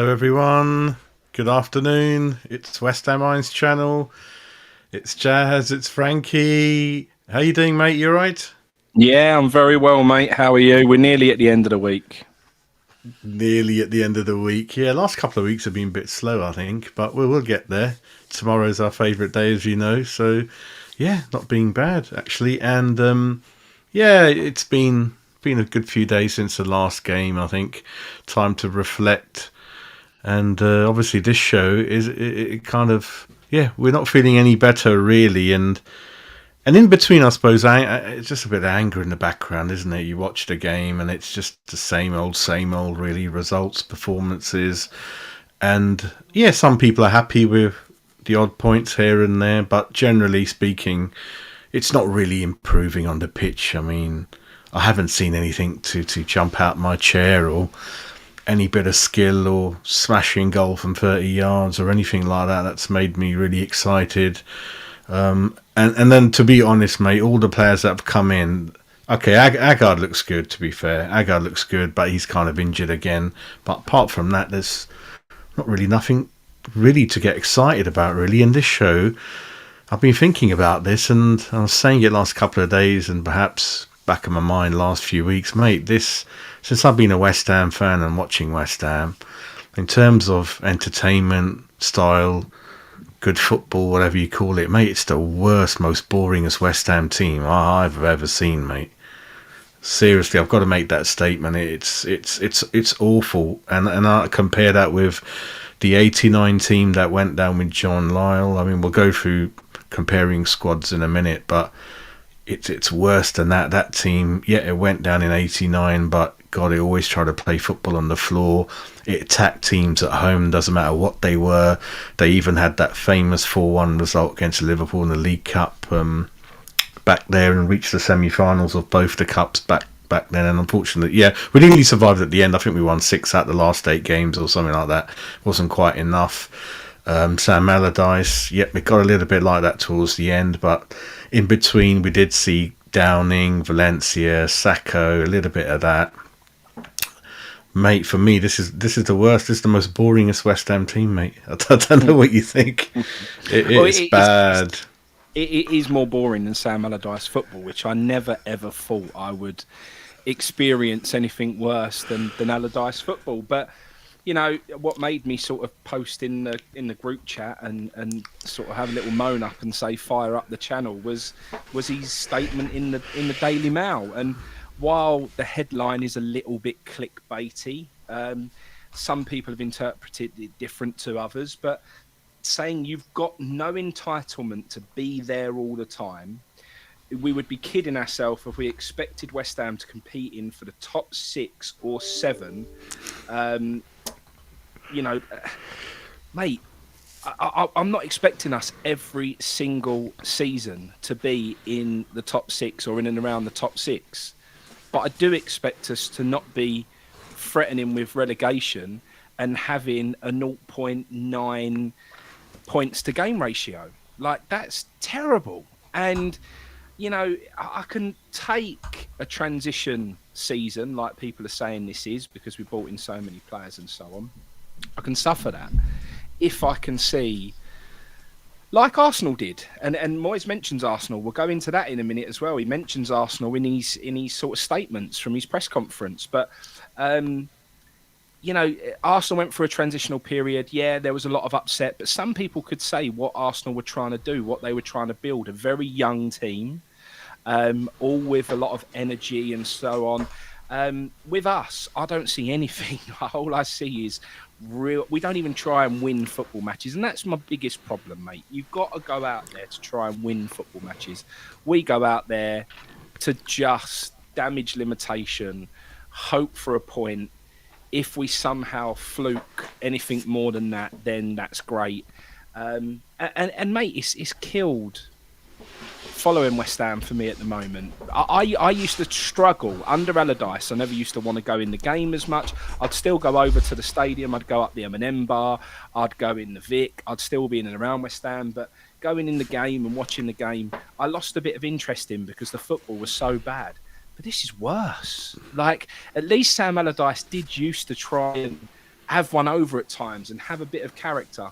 Hello, everyone. Good afternoon. It's West Ham Iron's channel. It's Jazz. It's Frankie. How you doing, mate? You all right? Yeah, I'm very well, mate. How are you? We're nearly at the end of the week. Nearly at the end of the week. Yeah, last couple of weeks have been a bit slow, I think, but we'll get there. Tomorrow's our favourite day, as you know. So, yeah, not being bad actually. And yeah, it's been a good few days since the last game. I think time to reflect. And obviously, this show it kind of we're not feeling any better really, and in between, I suppose, it's just a bit of anger in the background, isn't it? You watch the game, and it's just the same old, really. Results, performances, and yeah, some people are happy with the odd points here and there, but generally speaking, it's not really improving on the pitch. I mean, I haven't seen anything to jump out my chair or any bit of skill or smashing goal from 30 yards or anything like that. That's made me really excited. And then, to be honest, mate, all the players that have come in, okay, Agard looks good, to be fair. Agard looks good, but he's kind of injured again. But apart from that, there's not really nothing really to get excited about, really. In this show, I've been thinking about this, and I was saying it last couple of days, and perhaps back in my mind last few weeks, mate. Since I've been a West Ham fan and watching West Ham, in terms of entertainment style, good football, whatever you call it, mate, it's the worst, most boringest West Ham team I've ever seen, mate. Seriously, I've got to make that statement. It's awful, and I compare that with the '89 team that went down with John Lyle. I mean, we'll go through comparing squads in a minute, but it's worse than that. That team, yeah, it went down in '89, but God, it always tried to play football on the floor. It attacked teams at home, doesn't matter what they were. They even had that famous 4-1 result against Liverpool in the League Cup back there, and reached the semi-finals of both the cups back then. And unfortunately, yeah, we nearly survived at the end. I think we won 6 out of the last 8 games or something like that. Wasn't quite enough. Sam Allardyce, yep, it got a little bit like that towards the end, but in between we did see Downing, Valencia, Sacco, a little bit of that. Mate, for me, this is the worst. This is the most boringest West Ham team, mate. I don't know what you think. It's bad. It is more boring than Sam Allardyce football, which I never ever thought I would experience anything worse than Allardyce football. But you know what made me sort of post in the group chat and sort of have a little moan up and say fire up the channel was his statement in the Daily Mail. And while the headline is a little bit clickbaity, some people have interpreted it different to others, but saying you've got no entitlement to be there all the time, we would be kidding ourselves if we expected West Ham to compete in for the top 6 or 7. You know, mate, I'm not expecting us every single season to be in the top 6 or in and around the top 6. But I do expect us to not be threatening with relegation and having a 0.9 points to game ratio. Like, that's terrible. And, you know, I can take a transition season like people are saying this is because we brought in so many players and so on. I can suffer that if I can see, like Arsenal did, and Moyes mentions Arsenal. We'll go into that in a minute as well. He mentions Arsenal in his sort of statements from his press conference. But you know, Arsenal went through a transitional period. Yeah, there was a lot of upset, but some people could say what Arsenal were trying to do, what they were trying to build, a very young team, all with a lot of energy and so on. With us, I don't see anything. All I see is we don't even try and win football matches, and that's my biggest problem, mate. You've got to go out there to try and win football matches. We go out there to just damage limitation, hope for a point. If we somehow fluke anything more than that, then that's great. And mate, it's killed following West Ham for me at the moment. I used to struggle under Allardyce. I never used to want to go in the game as much. I'd still go over to the stadium. I'd go up the M&M bar. I'd go in the Vic. I'd still be in and around West Ham. But going in the game and watching the game, I lost a bit of interest in because the football was so bad. But this is worse. Like, at least Sam Allardyce did used to try and have one over at times and have a bit of character,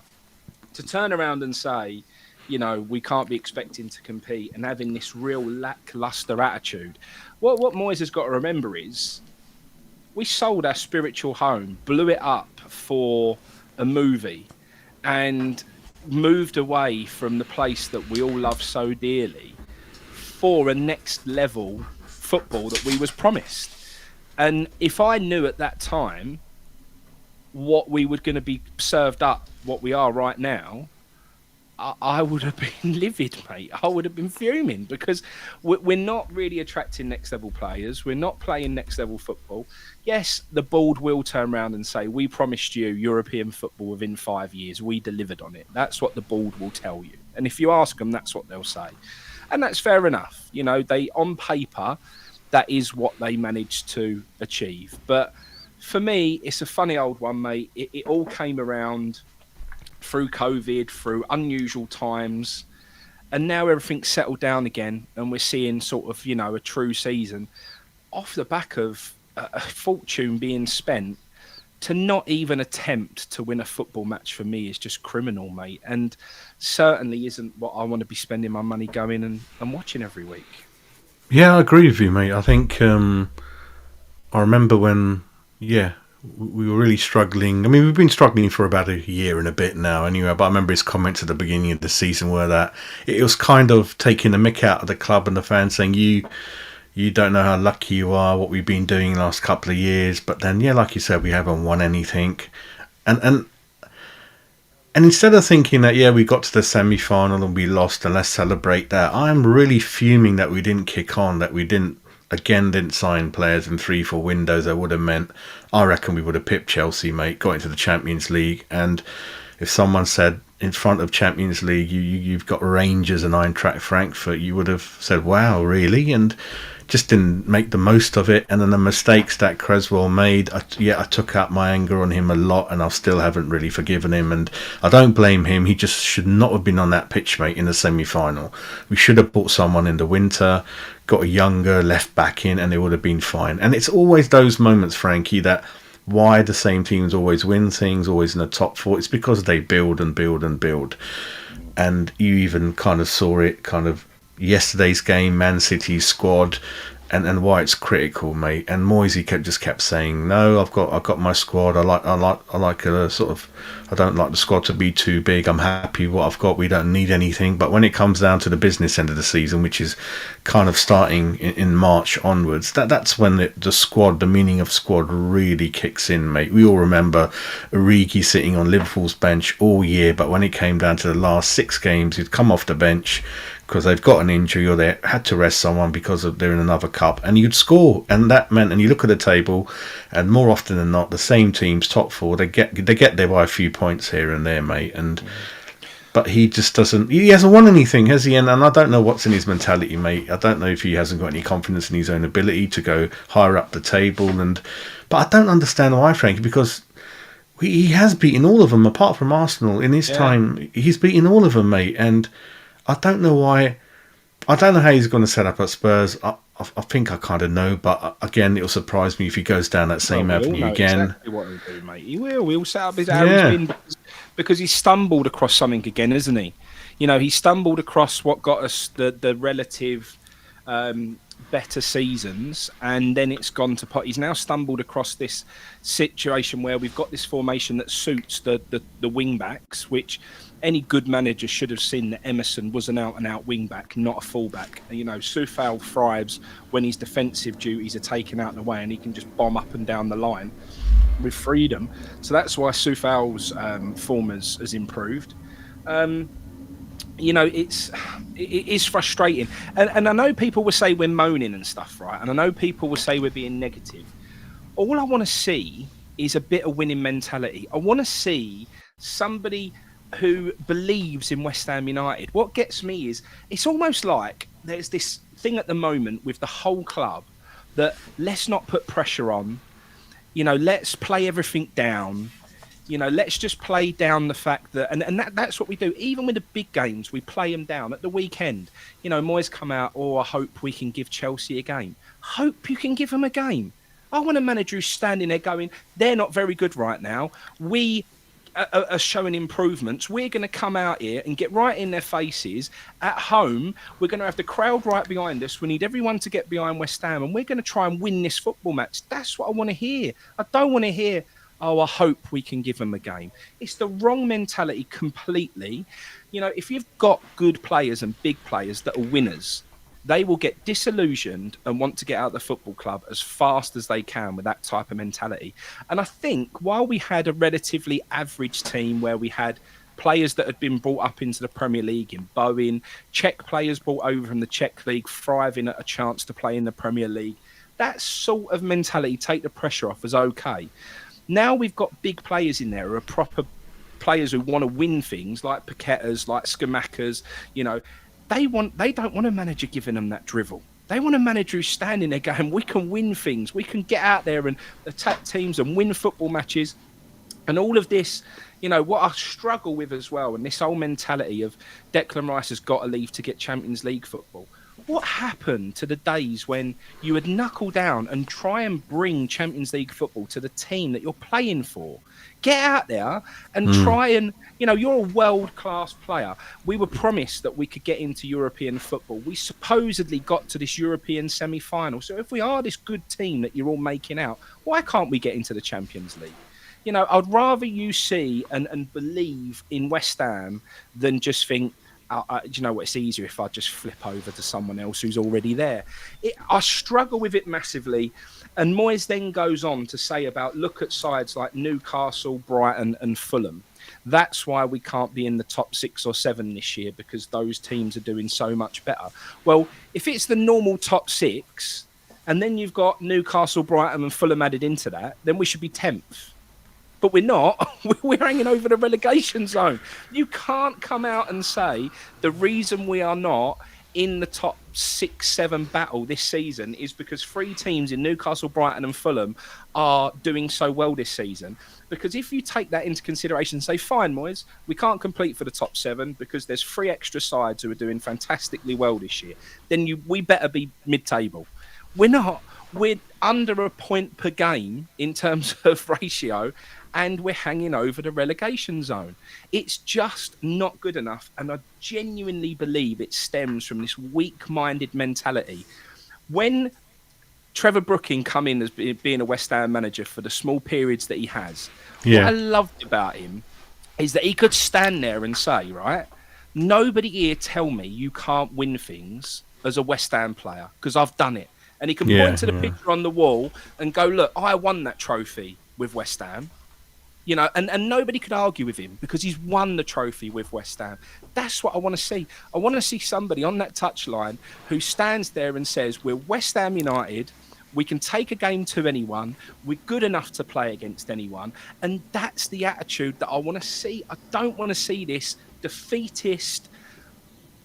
to turn around and say, you know, we can't be expecting to compete and having this real lackluster attitude. What Moyes has got to remember is we sold our spiritual home, blew it up for a movie, and moved away from the place that we all love so dearly for a next level football that we was promised. And if I knew at that time what we were going to be served up, what we are right now, I would have been livid, mate. I would have been fuming, because we're not really attracting next level players. We're not playing next level football. Yes, the board will turn around and say, we promised you European football within 5 years. We delivered on it. That's what the board will tell you. And if you ask them, that's what they'll say. And that's fair enough. You know, they, on paper, that is what they managed to achieve. But for me, it's a funny old one, mate. It all came around through COVID, through unusual times, and now everything's settled down again, and we're seeing sort of, you know, a true season off the back of a fortune being spent to not even attempt to win a football match. For me, is just criminal, mate, and certainly isn't what I want to be spending my money going and watching every week. Yeah, I agree with you, mate. I think I remember when, we were really struggling. I mean, we've been struggling for about a year and a bit now anyway, but I remember his comments at the beginning of the season were that it was kind of taking the mick out of the club and the fans, saying, you don't know how lucky you are, what we've been doing the last couple of years. But then, like you said, we haven't won anything. And instead of thinking that, we got to the semi-final and we lost and let's celebrate that, I'm really fuming that we didn't kick on, that we didn't sign players in 3-4 windows. That would have meant, I reckon we would have pipped Chelsea, mate, got into the Champions League. And if someone said in front of Champions League, you've got Rangers and Eintracht Frankfurt, you would have said, wow, really? And just didn't make the most of it. And then the mistakes that Creswell made, I took out my anger on him a lot, and I still haven't really forgiven him. And I don't blame him. He just should not have been on that pitch, mate, in the semi-final. We should have bought someone in the winter, got a younger left back in, and it would have been fine. And it's always those moments, Frankie, that why the same teams always win things, always in the top four. It's because they build and build and build. And you even kind of saw it kind of yesterday's game, Man City's squad, and why it's critical, mate. And Moyes just kept saying, no, I've got my squad. I like a sort of, I don't like the squad to be too big. I'm happy with what I've got. We don't need anything. But when it comes down to the business end of the season, which is kind of starting in March onwards, that's when the squad, the meaning of squad, really kicks in, mate. We all remember Origi sitting on Liverpool's bench all year, but when it came down to the last 6 games, he'd come off the bench because they've got an injury or they had to rest someone because they're in another cup, and you'd score. And that meant, and you look at the table, and more often than not, the same teams, top 4, they get there by a few points here and there, mate. And but he just doesn't. He hasn't won anything, has he? And I don't know what's in his mentality, mate. I don't know if he hasn't got any confidence in his own ability to go higher up the table. But I don't understand why, Frankie, because he has beaten all of them apart from Arsenal in his time. He's beaten all of them, mate, and I don't know why. I don't know how he's going to set up at Spurs. I think I kind of know, but again, it'll surprise me if he goes down that same avenue again. Exactly what he'll do, mate. He will. He'll set up his arrows because he stumbled across something again, isn't he? You know, he stumbled across what got us the relative better seasons, and then it's gone to pot. He's now stumbled across this situation where we've got this formation that suits the wing backs, which any good manager should have seen that Emerson was an out-and-out wing-back, not a full-back. You know, Soufal thrives when his defensive duties are taken out of the way and he can just bomb up and down the line with freedom. So that's why Soufal's form has improved. You know, it is frustrating. And I know people will say we're moaning and stuff, right? And I know people will say we're being negative. All I want to see is a bit of winning mentality. I want to see somebody who believes in West Ham United. What gets me is it's almost like there's this thing at the moment with the whole club that let's not put pressure on, you know, let's play everything down, you know, let's just play down the fact that, and that's what we do. Even with the big games, we play them down. At the weekend, you know, Moyes come out, I hope we can give Chelsea a game. Hope you can give them a game. I want a manager who's standing there going, they're not very good right now. We are showing improvements. We're going to come out here and get right in their faces. At home, we're going to have the crowd right behind us. We need everyone to get behind West Ham, and we're going to try and win this football match. That's what I want to hear. I don't want to hear, oh, I hope we can give them a game. It's the wrong mentality completely. You know, if you've got good players and big players that are winners, they will get disillusioned and want to get out of the football club as fast as they can with that type of mentality. And I think while we had a relatively average team where we had players that had been brought up into the Premier League in Bowen, Czech players brought over from the Czech League, thriving at a chance to play in the Premier League, that sort of mentality, take the pressure off, is okay. Now we've got big players in there who are proper players who want to win things, like Paquetas, like Skamakas, you know. They don't want a manager giving them that drivel. They want a manager who's standing there going, we can win things. We can get out there and attack teams and win football matches. And all of this, you know, what I struggle with as well, and this whole mentality of Declan Rice has got to leave to get Champions League football. What happened to the days when you would knuckle down and try and bring Champions League football to the team that you're playing for? Get out there and try and, you know, you're a world-class player. We were promised that we could get into European football. We supposedly got to this European semi-final. So if we are this good team that you're all making out, why can't we get into the Champions League? You know, I'd rather you see and believe in West Ham than just think, do you know what, it's easier if I just flip over to someone else who's already there. I struggle with it massively. And Moyes then goes on to say about, look at sides like Newcastle, Brighton and Fulham. That's why we can't be in the top 6 or 7 this year, because those teams are doing so much better. Well, if it's the normal top 6 and then you've got Newcastle, Brighton and Fulham added into that, then we should be 10th. But we're not. We're hanging over the relegation zone. You can't come out and say the reason we are not in the top 6, 7 battle this season is because 3 teams in Newcastle, Brighton and Fulham are doing so well this season. Because if you take that into consideration and say, fine, Moyes, we can't compete for the top 7 because there's 3 extra sides who are doing fantastically well this year, then we better be mid-table. We're not. We're under a point per game in terms of ratio, and we're hanging over the relegation zone. It's just not good enough, and I genuinely believe it stems from this weak-minded mentality. When Trevor Brooking come in as being a West Ham manager for the small periods that he has, what I loved about him is that he could stand there and say, right, nobody here tell me you can't win things as a West Ham player, because I've done it. And he can point to the picture on the wall and go, look, I won that trophy with West Ham. You know, and nobody could argue with him because he's won the trophy with West Ham. That's what I want to see. I want to see somebody on that touchline who stands there and says, we're West Ham United. We can take a game to anyone. We're good enough to play against anyone. And that's the attitude that I want to see. I don't want to see this defeatist,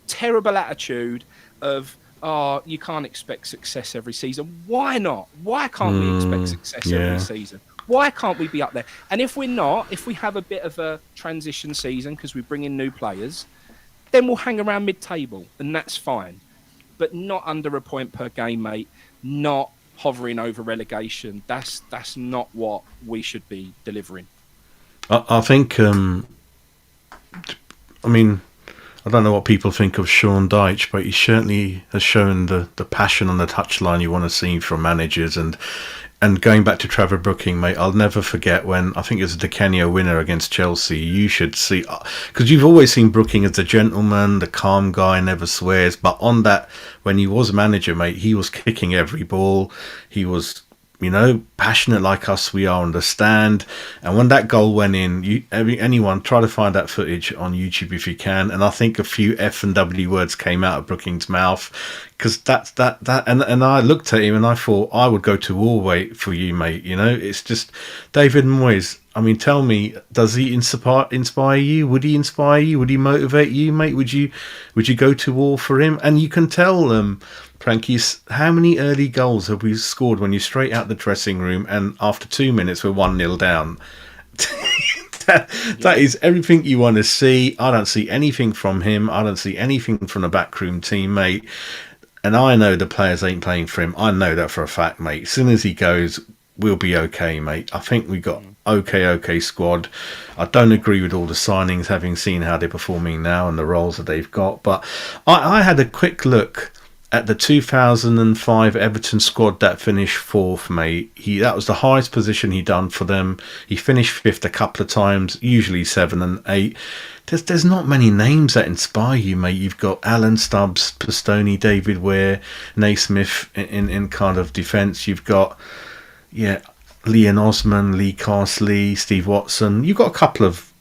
terrible attitude of, oh, you can't expect success every season. Why not? Why can't we expect success every season? Why can't we be up there? And if we're not, if we have a bit of a transition season because we bring in new players, then we'll hang around mid-table, and that's fine. But not under a point per game, mate. Not hovering over relegation. That's not what we should be delivering. I think, I mean, I don't know what people think of Sean Dyche, but he certainly has shown the passion on the touchline you want to see from managers. And going back to Trevor Brooking, mate, I'll never forget when, I think it was the Kenya winner against Chelsea. You should see, because you've always seen Brooking as the gentleman, the calm guy, never swears. But on that, when he was manager, mate, he was kicking every ball. He was, you know, passionate like us we are on the stand. And when that goal went in, anyone try to find that footage on YouTube if you can. And I think a few F and W words came out of Brooking's mouth, because that and I looked at him and I thought, I would go to war for you, mate. You know, it's just David Moyes. I mean, tell me, does he inspire you? Would he inspire you? Would he motivate you, mate? Would you go to war for him? And you can tell, Frankie, how many early goals have we scored when you're straight out the dressing room and after 2 minutes we're 1-0 down? That is everything you want to see. I don't see anything from him. I don't see anything from the backroom team, mate. And I know the players ain't playing for him. I know that for a fact, mate. As soon as he goes, we'll be okay, mate. I think we got okay squad. I don't agree with all the signings, having seen how they're performing now and the roles that they've got. But I had a quick look at the 2005 Everton squad that finished fourth, mate. That was the highest position he done for them. He finished fifth a couple of times, usually 7 and 8. There's not many names that inspire you, mate. You've got Alan Stubbs, Pistone, David Ware, Naismith in kind of defence. You've got Leon Osman, Lee Carsley, Steve Watson. You've got a couple of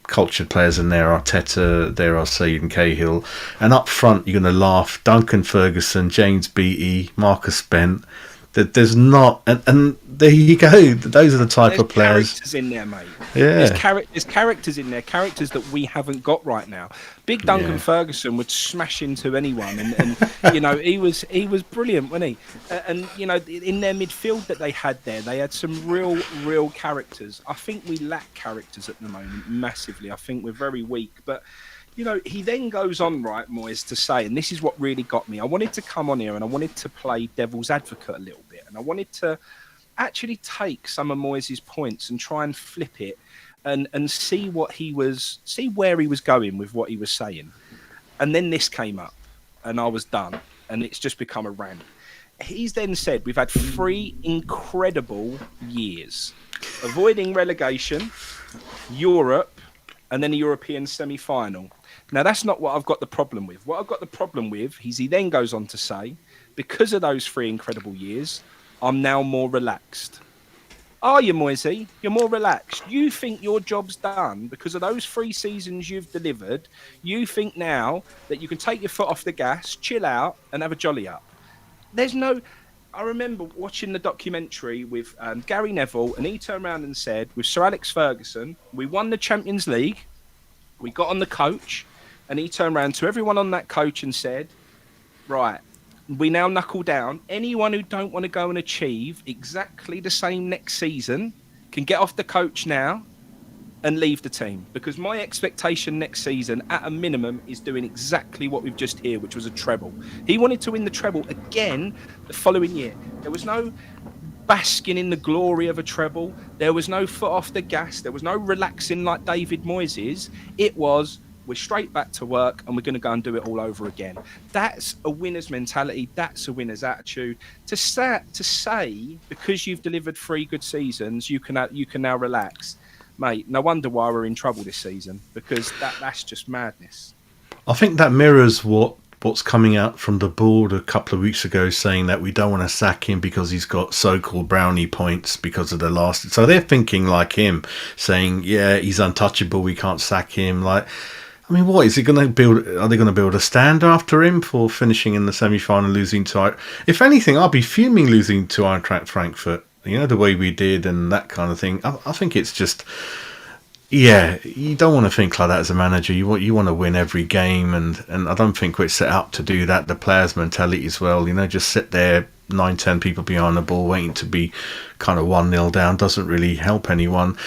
cultured players in there, Arteta, there are Said and Cahill, and up front you're going to laugh, Duncan Ferguson, James Beattie, Marcus Spence. There's not, and there you go. Those are the type of players. Characters in there, mate. Yeah, there's characters in there, characters that we haven't got right now. Big Duncan Ferguson would smash into anyone, and he was brilliant, wasn't he? And in their midfield that they had there, they had some real characters. I think we lack characters at the moment massively. I think we're very weak, but. He then goes on, right, Moyes, to say, and this is what really got me. I wanted to come on here and I wanted to play devil's advocate a little bit. And I wanted to actually take some of Moyes' points and try and flip it and see where he was going with what he was saying. And then this came up and I was done. And it's just become a rant. He's then said, we've had 3 incredible years. Avoiding relegation, Europe, and then a European semi-final. Now, that's not what I've got the problem with. What I've got the problem with is he then goes on to say, because of those 3 incredible years, I'm now more relaxed. Are you, Moisey? You're more relaxed. You think your job's done because of those 3 seasons you've delivered. You think now that you can take your foot off the gas, chill out, and have a jolly up. I remember watching the documentary with Gary Neville, and he turned around and said, with Sir Alex Ferguson, we won the Champions League, we got on the coach, and he turned around to everyone on that coach and said, right, we now knuckle down. Anyone who don't want to go and achieve exactly the same next season can get off the coach now and leave the team. Because my expectation next season, at a minimum, is doing exactly what we've just heard, which was a treble. He wanted to win the treble again the following year. There was no basking in the glory of a treble. There was no foot off the gas. There was no relaxing like David Moyes is. It was, we're straight back to work and we're going to go and do it all over again. That's a winner's mentality. That's a winner's attitude. To say because you've delivered 3 good seasons, you can now relax. Mate, no wonder why we're in trouble this season, because that's just madness. I think that mirrors what's coming out from the board a couple of weeks ago, saying that we don't want to sack him because he's got so-called brownie points because of the last. So they're thinking like him, saying, yeah, he's untouchable, we can't sack him. Like, I mean, what is he going to build? Are they going to build a stand after him for finishing in the semi-final, losing to? If anything, I'll be fuming losing to Eintracht Frankfurt. The way we did and that kind of thing. I think it's just, you don't want to think like that as a manager. You want to win every game, and I don't think we're set up to do that. The players' mentality as well. Just sit there, 9-10 people behind the ball, waiting to be kind of 1-0 down doesn't really help anyone.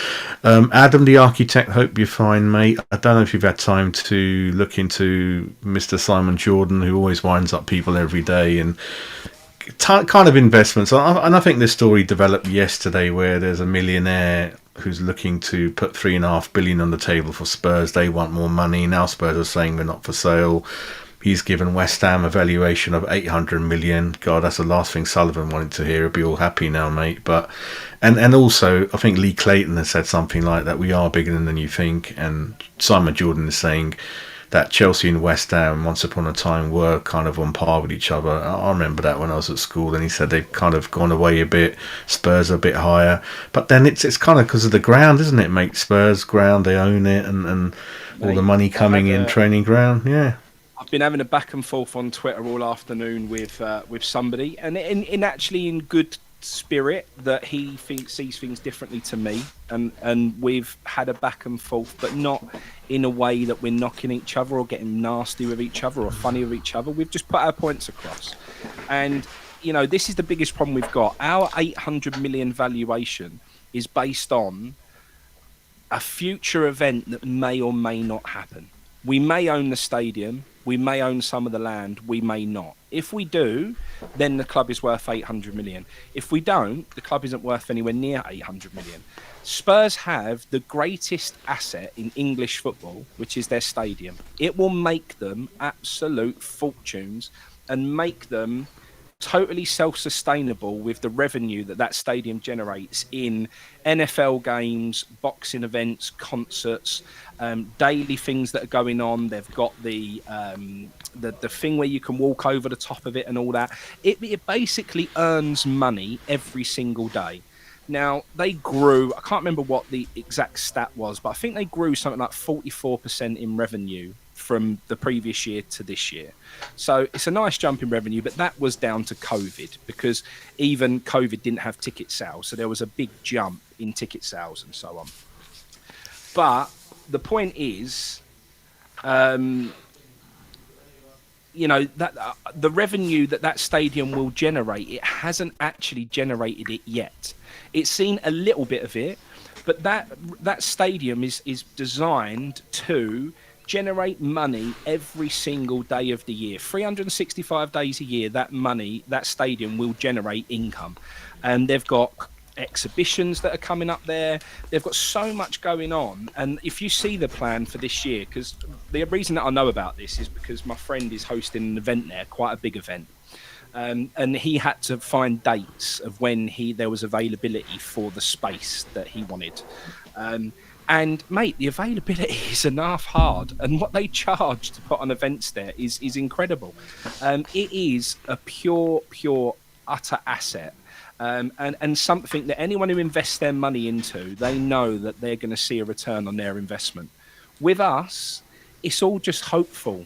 Adam, the architect, hope you're fine, mate. I don't know if you've had time to look into Mr. Simon Jordan, who always winds up people every day and kind of investments. And I think this story developed yesterday where there's a millionaire who's looking to put $3.5 billion on the table for Spurs. They want more money. Now Spurs are saying we're not for sale. He's given West Ham a valuation of 800 million. God, that's the last thing Sullivan wanted to hear. He'll be all happy now, mate. But and also, I think Lee Clayton has said something like that. We are bigger than you think. And Simon Jordan is saying that Chelsea and West Ham once upon a time were kind of on par with each other. I remember that when I was at school, and he said they've kind of gone away a bit. Spurs are a bit higher, but then it's kind of because of the ground, isn't it? Mate, Spurs ground, they own it, and all the money coming in training ground. Yeah, I've been having a back and forth on Twitter all afternoon with somebody, and in good spirit, that he sees things differently to me, and we've had a back and forth, but not in a way that we're knocking each other or getting nasty with each other or funny with each other. We've just put our points across, and this is the biggest problem we've got. Our 800 million valuation is based on a future event that may or may not happen. We may own the stadium, We may own some of the land, we may not. If we do, then the club is worth 800 million. If we don't, the club isn't worth anywhere near 800 million. Spurs have the greatest asset in English football, which is their stadium. It will make them absolute fortunes and make them totally self-sustainable with the revenue that that stadium generates in NFL games, boxing events, concerts, daily things that are going on. They've got the thing where you can walk over the top of it and all that. It basically earns money every single day. Now, they grew, I can't remember what the exact stat was, but I think they grew something like 44% in revenue from the previous year to this year. So it's a nice jump in revenue, but that was down to COVID, because even COVID didn't have ticket sales. So there was a big jump in ticket sales and so on. But the point is, you know, that the revenue that stadium will generate, it hasn't actually generated it yet. It's seen a little bit of it, but that stadium is designed to generate money every single day of the year. 365 days a year, that stadium will generate income. And they've got exhibitions that are coming up there. They've got so much going on. And if you see the plan for this year, because the reason that I know about this is because my friend is hosting an event there, quite a big event. And he had to find dates of when there was availability for the space that he wanted. And mate, the availability is an half hard, and what they charge to put on events there is incredible. It is a pure utter asset, and something that anyone who invests their money into, they know that they're going to see a return on their investment. With us, it's all just hopeful.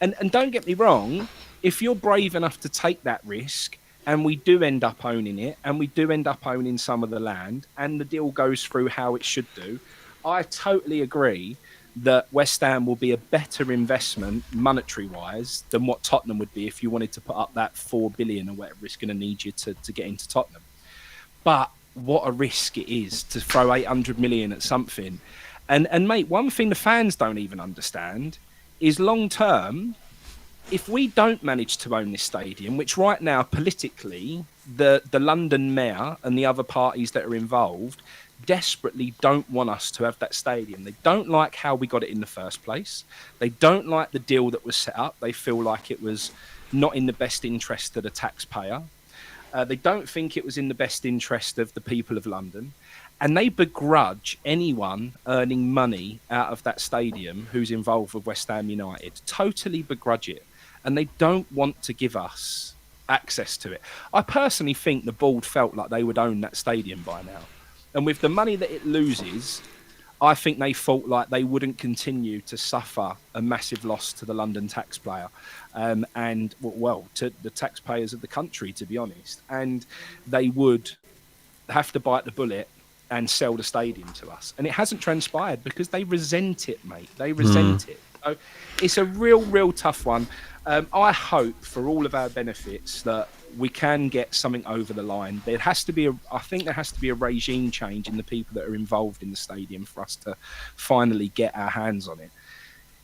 And don't get me wrong, if you're brave enough to take that risk, and we do end up owning it, and we do end up owning some of the land, and the deal goes through how it should do, I totally agree that West Ham will be a better investment monetary-wise than what Tottenham would be if you wanted to put up that 4 billion or whatever it's going to need you to get into Tottenham. But what a risk it is to throw 800 million at something. And mate, one thing the fans don't even understand is long-term, if we don't manage to own this stadium, which right now politically the London mayor and the other parties that are involved desperately don't want us to have that stadium. They don't like how we got it in the first place. They don't like the deal that was set up. They feel like it was not in the best interest of the taxpayer. They don't think it was in the best interest of the people of London. And they begrudge anyone earning money out of that stadium who's involved with West Ham United. Totally begrudge it. And they don't want to give us access to it. I personally think the board felt like they would own that stadium by now. And with the money that it loses, I think they felt like they wouldn't continue to suffer a massive loss to the London taxpayer and, well, to the taxpayers of the country, to be honest. And they would have to bite the bullet and sell the stadium to us. And it hasn't transpired because they resent it, mate. They resent it. So it's a real tough one. I hope for all of our benefits that we can get something over the line. I think there has to be a regime change in the people that are involved in the stadium for us to finally get our hands on it.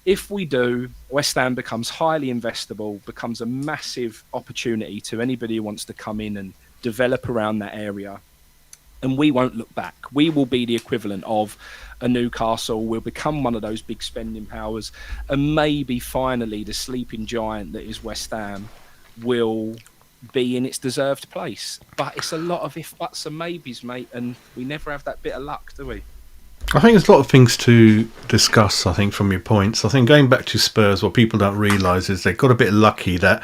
If we do, West Ham becomes highly investable, becomes a massive opportunity to anybody who wants to come in and develop around that area. And we won't look back. We will be the equivalent of a Newcastle. We'll become one of those big spending powers. And maybe finally the sleeping giant that is West Ham will be in its deserved place. But it's a lot of if, buts and maybes, mate. And we never have that bit of luck, do we? I think there's a lot of things to discuss, I think, from your points. I think going back to Spurs, what people don't realise is they got a bit lucky that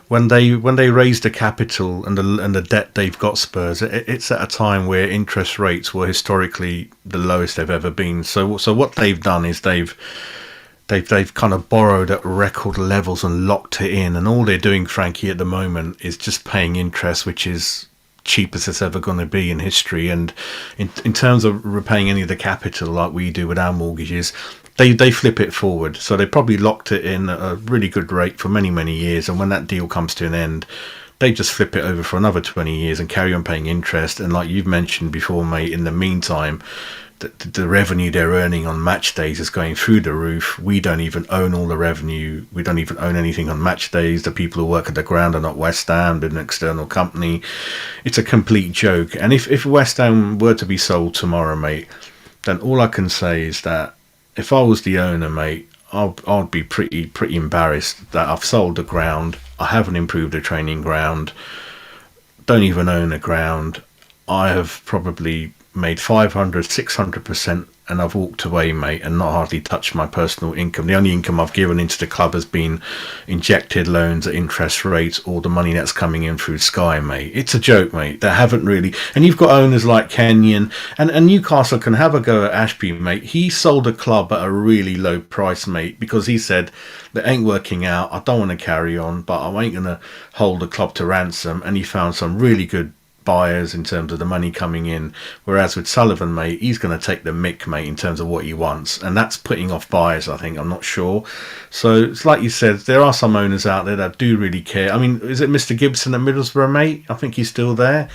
when they raised the capital and the debt they've got, Spurs, it's at a time where interest rates were historically the lowest they've ever been. So what they've done is they've kind of borrowed at record levels and locked it in. And all they're doing, Frankie, at the moment is just paying interest, which is cheap as it's ever going to be in history. And in terms of repaying any of the capital like we do with our mortgages, they flip it forward. So they probably locked it in at a really good rate for many years, and when that deal comes to an end, they just flip it over for another 20 years and carry on paying interest. And like you've mentioned before, mate, in the meantime, the revenue they're earning on match days is going through the roof. We don't even own all the revenue. We don't even own anything on match days. The people who work at the ground are not West Ham, they're an external company. It's a complete joke. And if West Ham were to be sold tomorrow, mate, then all I can say is that if I was the owner, mate, I'd be pretty embarrassed that I've sold the ground. I haven't improved the training ground. Don't even own a ground. I have probably made 500, 600%, and I've walked away, mate, and not hardly touched my personal income. The only income I've given into the club has been injected loans at interest rates, or the money that's coming in through Sky, mate. It's a joke, mate. They haven't really. And you've got owners like Kenyon, and Newcastle can have a go at Ashby, mate. He sold a club at a really low price, mate, because he said, that ain't working out. I don't want to carry on, but I ain't going to hold the club to ransom. And he found some really good buyers in terms of the money coming in, whereas with Sullivan, mate, he's going to take the mick, mate, in terms of what he wants, and that's putting off buyers, I think. I'm not sure. So it's like you said, there are some owners out there that do really care. I mean, is it Mr. Gibson at Middlesbrough, mate? I think he's still there.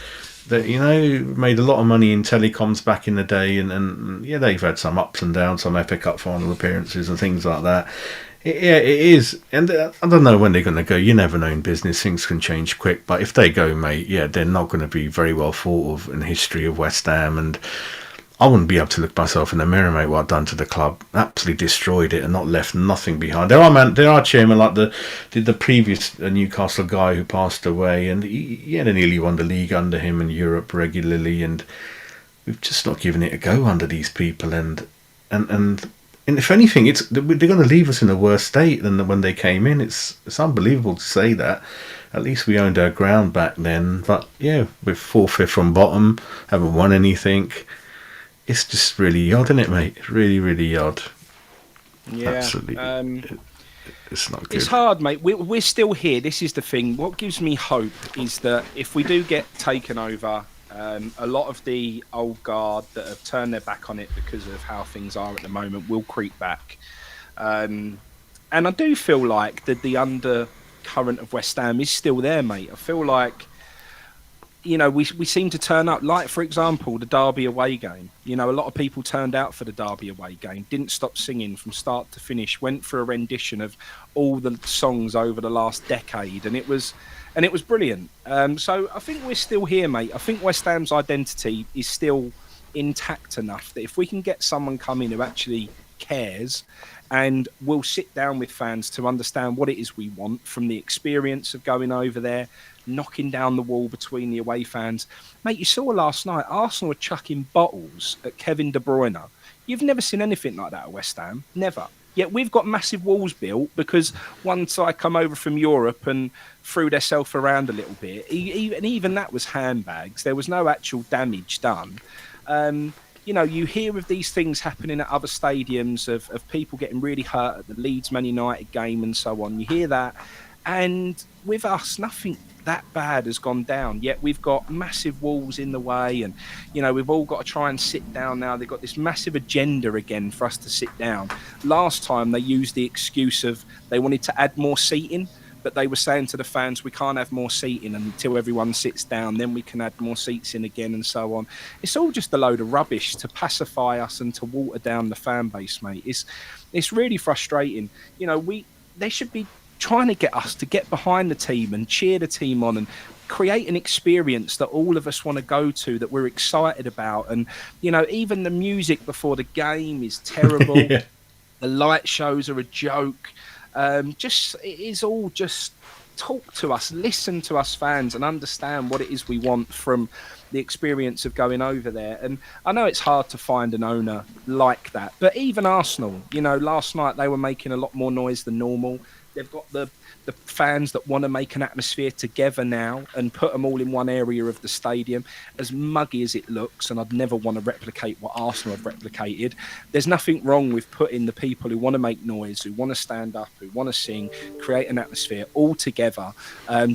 That, you know, made a lot of money in telecoms back in the day, and yeah, they've had some ups and downs, some FA Cup final appearances and things like that. Yeah, it is. And I don't know when they're going to go. You never know in business. Things can change quick. But if they go, mate, yeah, they're not going to be very well thought of in the history of West Ham. And I wouldn't be able to look myself in the mirror, mate, what I've done to the club. Absolutely destroyed it and not left nothing behind. There are chairmen like the previous Newcastle guy who passed away. And he had nearly won the league under him in Europe regularly. And we've just not given it a go under these people. And if anything, they're going to leave us in a worse state than when they came in. It's unbelievable to say that. At least we owned our ground back then. But yeah, we're 4/5 from bottom, haven't won anything. It's just really odd, isn't it, mate? Really, really odd. Yeah, absolutely. It's not good. It's hard, mate. We're still here. This is the thing. What gives me hope is that if we do get taken over, a lot of the old guard that have turned their back on it because of how things are at the moment will creep back. And I do feel like the undercurrent of West Ham is still there, mate. I feel like, you know, we seem to turn up. Like, for example, the Derby away game. You know, a lot of people turned out for the Derby away game, didn't stop singing from start to finish, went for a rendition of all the songs over the last decade, and it was brilliant. So I think we're still here, mate. I think West Ham's identity is still intact enough that if we can get someone coming who actually cares and will sit down with fans to understand what it is we want from the experience of going over there, knocking down the wall between the away fans. Mate, you saw last night, Arsenal were chucking bottles at Kevin De Bruyne. You've never seen anything like that at West Ham. Never. Yet we've got massive walls built because one side come over from Europe and threw themselves around a little bit. Even that was handbags. There was no actual damage done. You know, you hear of these things happening at other stadiums of people getting really hurt at the Leeds Man United game and so on. You hear that. And with us, nothing that bad has gone down, yet we've got massive walls in the way, and you know, we've all got to try and sit down now. They've got this massive agenda again for us to sit down. Last time they used the excuse of they wanted to add more seating, but they were saying to the fans, we can't have more seating until everyone sits down, then we can add more seats in again, and so on. It's all just a load of rubbish to pacify us and to water down the fan base, mate. It's really frustrating. You know, they should be trying to get us to get behind the team and cheer the team on and create an experience that all of us want to go to, that we're excited about. And, you know, even the music before the game is terrible. Yeah. The light shows are a joke. It is all just talk to us, listen to us fans and understand what it is we want from the experience of going over there. And I know it's hard to find an owner like that, but even Arsenal, you know, last night they were making a lot more noise than normal. They've got the fans that want to make an atmosphere together now and put them all in one area of the stadium. As muggy as it looks, and I'd never want to replicate what Arsenal have replicated, there's nothing wrong with putting the people who want to make noise, who want to stand up, who want to sing, create an atmosphere all together,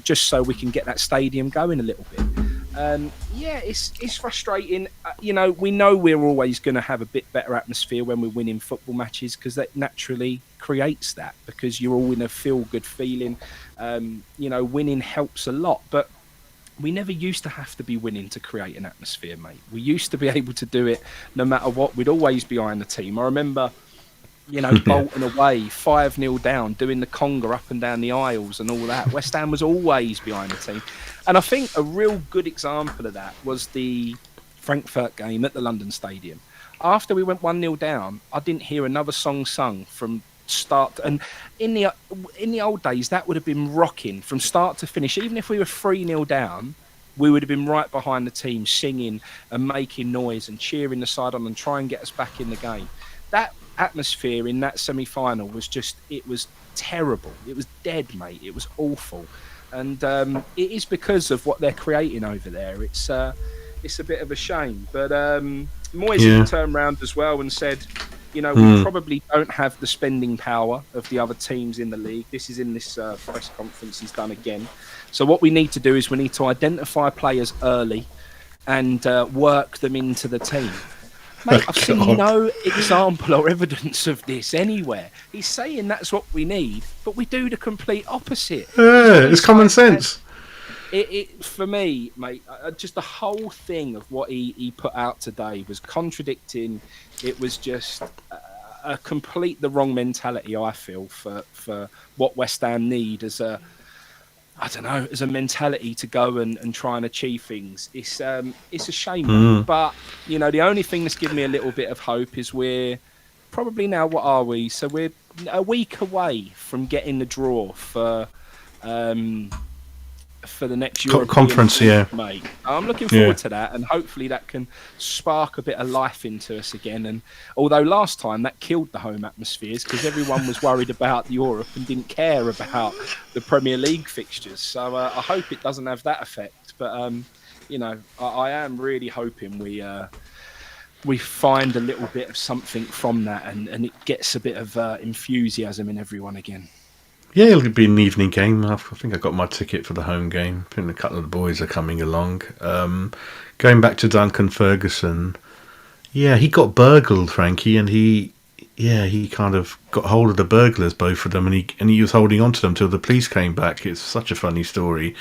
just so we can get that stadium going a little bit. Yeah, it's frustrating. You know, we know we're always going to have a bit better atmosphere when we're winning football matches, because that naturally creates that, because you're all in a feel-good feeling. You know, winning helps a lot. But we never used to have to be winning to create an atmosphere, mate. We used to be able to do it no matter what. We'd always be behind the team. I remember, Yeah. Bolton away, 5-0 down, doing the conga up and down the aisles and all that. West Ham was always behind the team. And I think a real good example of that was the Frankfurt game at the London Stadium. After we went 1-0 down, I didn't hear another song sung from start. And in the old days, that would have been rocking from start to finish. Even if we were 3-0 down, we would have been right behind the team, singing and making noise and cheering the side on and try and get us back in the game. That atmosphere in that semi-final was it was terrible. It was dead, mate. It was awful. And it is because of what they're creating over there. It's a bit of a shame. But Moyes turned around as well and said, we probably don't have the spending power of the other teams in the league. This is in this press conference he's done again. So what we need to do is we need to identify players early and work them into the team. Mate, I've seen no example or evidence of this anywhere. He's saying that's what we need, but we do the complete opposite. Yeah, it's common sense. For me, mate, just the whole thing of what he put out today was contradicting. It was just the wrong mentality, I feel, for what West Ham need as a mentality to go and try and achieve things. It's a shame, but the only thing that's given me a little bit of hope is we're probably now, what are we? So we're a week away from getting the draw for the next European conference, mate. I'm looking forward to that, and hopefully that can spark a bit of life into us again. And although last time that killed the home atmospheres because everyone was worried about Europe and didn't care about the Premier League fixtures, so I hope it doesn't have that effect. But I am really hoping we find a little bit of something from that, and it gets a bit of enthusiasm in everyone again. Yeah, it'll be an evening game. I think I got my ticket for the home game. I think a couple of the boys are coming along. Going back to Duncan Ferguson, he got burgled, Frankie, and he kind of got hold of the burglars, both of them, and he was holding on to them till the police came back. It's such a funny story.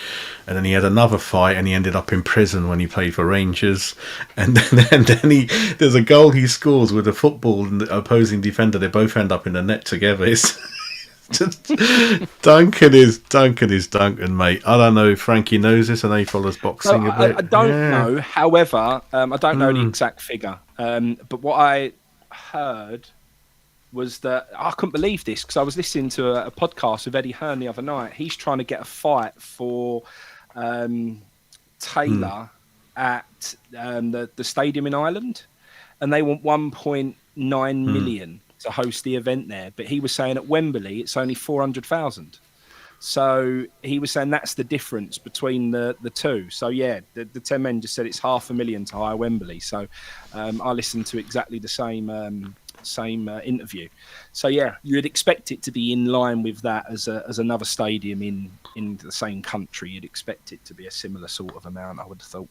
And then he had another fight, and he ended up in prison when he played for Rangers. And then there's a goal he scores with a football and the opposing defender. They both end up in the net together. It's Duncan is Duncan, mate. I don't know if Frankie knows this. I know he follows boxing a bit. I don't know. However, I don't know the exact figure. But what I heard was that I couldn't believe this because I was listening to a podcast with Eddie Hearn the other night. He's trying to get a fight for Taylor at the stadium in Ireland, and they want 1.9 million to host the event there. But he was saying at Wembley it's only 400,000. So he was saying that's the difference between the two. So the 10 men just said it's 500,000 to hire Wembley. So I listened to exactly the same interview. So you'd expect it to be in line with that as another stadium in the same country. You'd expect it to be a similar sort of amount, I would have thought.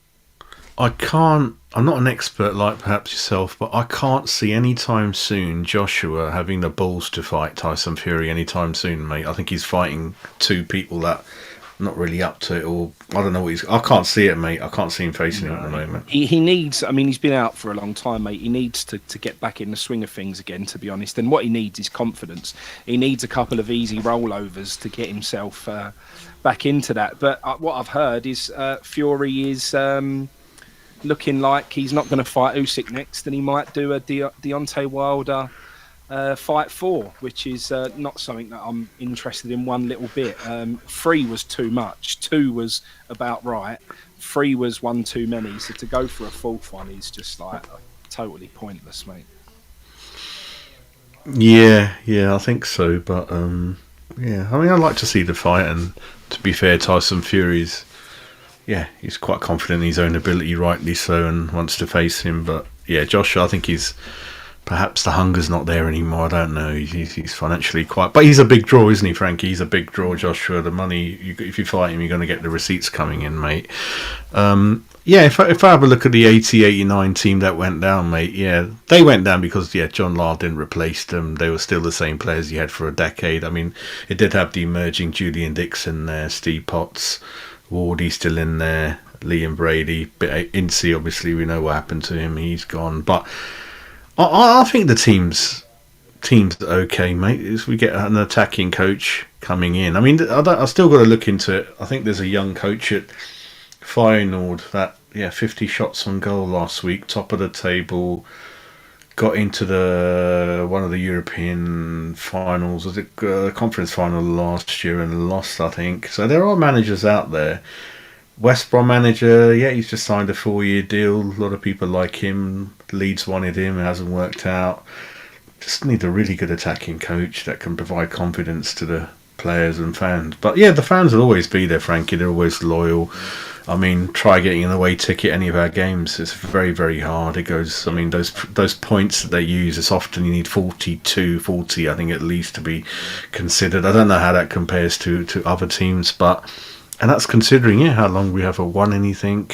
I'm not an expert like perhaps yourself, but I can't see anytime soon Joshua having the balls to fight Tyson Fury anytime soon, mate. I think he's fighting two people that are not really up to it, or I don't know what I can't see it, mate. I can't see him facing him at the moment. He needs, he's been out for a long time, mate. He needs to get back in the swing of things again, to be honest. And what he needs is confidence. He needs a couple of easy rollovers to get himself back into that. But what I've heard is Fury is looking like he's not going to fight Usyk next, and he might do a Deontay Wilder fight 4, which is not something that I'm interested in one little bit. 3 was too much. 2 was about right. 3 was one too many. So to go for a 4th one is just like totally pointless, mate. Yeah, I think so. But I'd like to see the fight. And to be fair, Tyson Fury's he's quite confident in his own ability, rightly so, and wants to face him. But Joshua, I think perhaps the hunger's not there anymore. I don't know. He's financially but he's a big draw, isn't he, Frankie? He's a big draw, Joshua. The money, if you fight him, you're going to get the receipts coming in, mate. If I have a look at the 80-89 team that went down, mate, they went down because John Lahr didn't replace them. They were still the same players he had for a decade. It did have the emerging Julian Dixon there, Steve Potts. Wardy's still in there. Liam Brady, bit Incy, obviously we know what happened to him. He's gone, but I think the team's okay, mate. As we get an attacking coach coming in, I mean, I still got to look into it. I think there's a young coach at Feyenoord that 50 shots on goal last week, top of the table. Got into the one of the European finals, was it conference final last year and lost, I think. So there are managers out there. West Brom manager, he's just signed a 4-year deal. A lot of people like him. Leeds wanted him, it hasn't worked out. Just need a really good attacking coach that can provide confidence to the players and fans. But the fans will always be there, Frankie. They're always loyal. I mean, try getting an away ticket any of our games. It's very, very hard. It goes. I mean, those points that they use. It's often you need 42, 40, I think at least to be considered. I don't know how that compares to other teams, and that's considering how long we haven't won anything.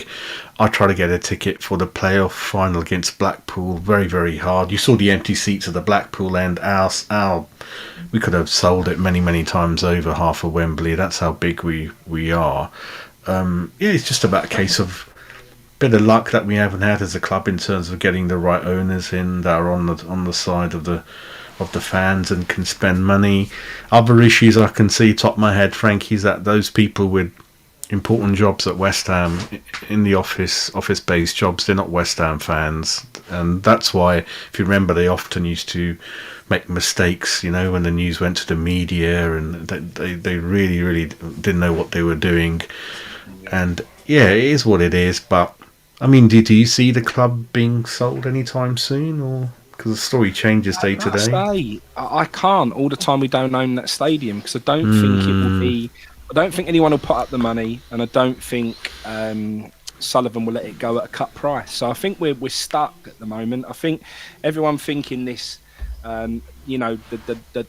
I try to get a ticket for the playoff final against Blackpool. Very, very hard. You saw the empty seats at the Blackpool end. Our we could have sold it many, many times over, half of Wembley. That's how big we are. It's just about a case of bit of luck that we haven't had as a club in terms of getting the right owners in that are on the side of the fans and can spend money. Other issues I can see top of my head, Frankie, is that those people with important jobs at West Ham in the office-based jobs, they're not West Ham fans, and that's why, if you remember, they often used to make mistakes, when the news went to the media, and they really, really didn't know what they were doing. And it is what it is. But I mean, did you see the club being sold anytime soon, or because the story changes day to day? I can't. All the time we don't own that stadium because I don't think it will be. I don't think anyone will put up the money, and I don't think Sullivan will let it go at a cut price. So I think we're stuck at the moment. I think everyone thinking this, the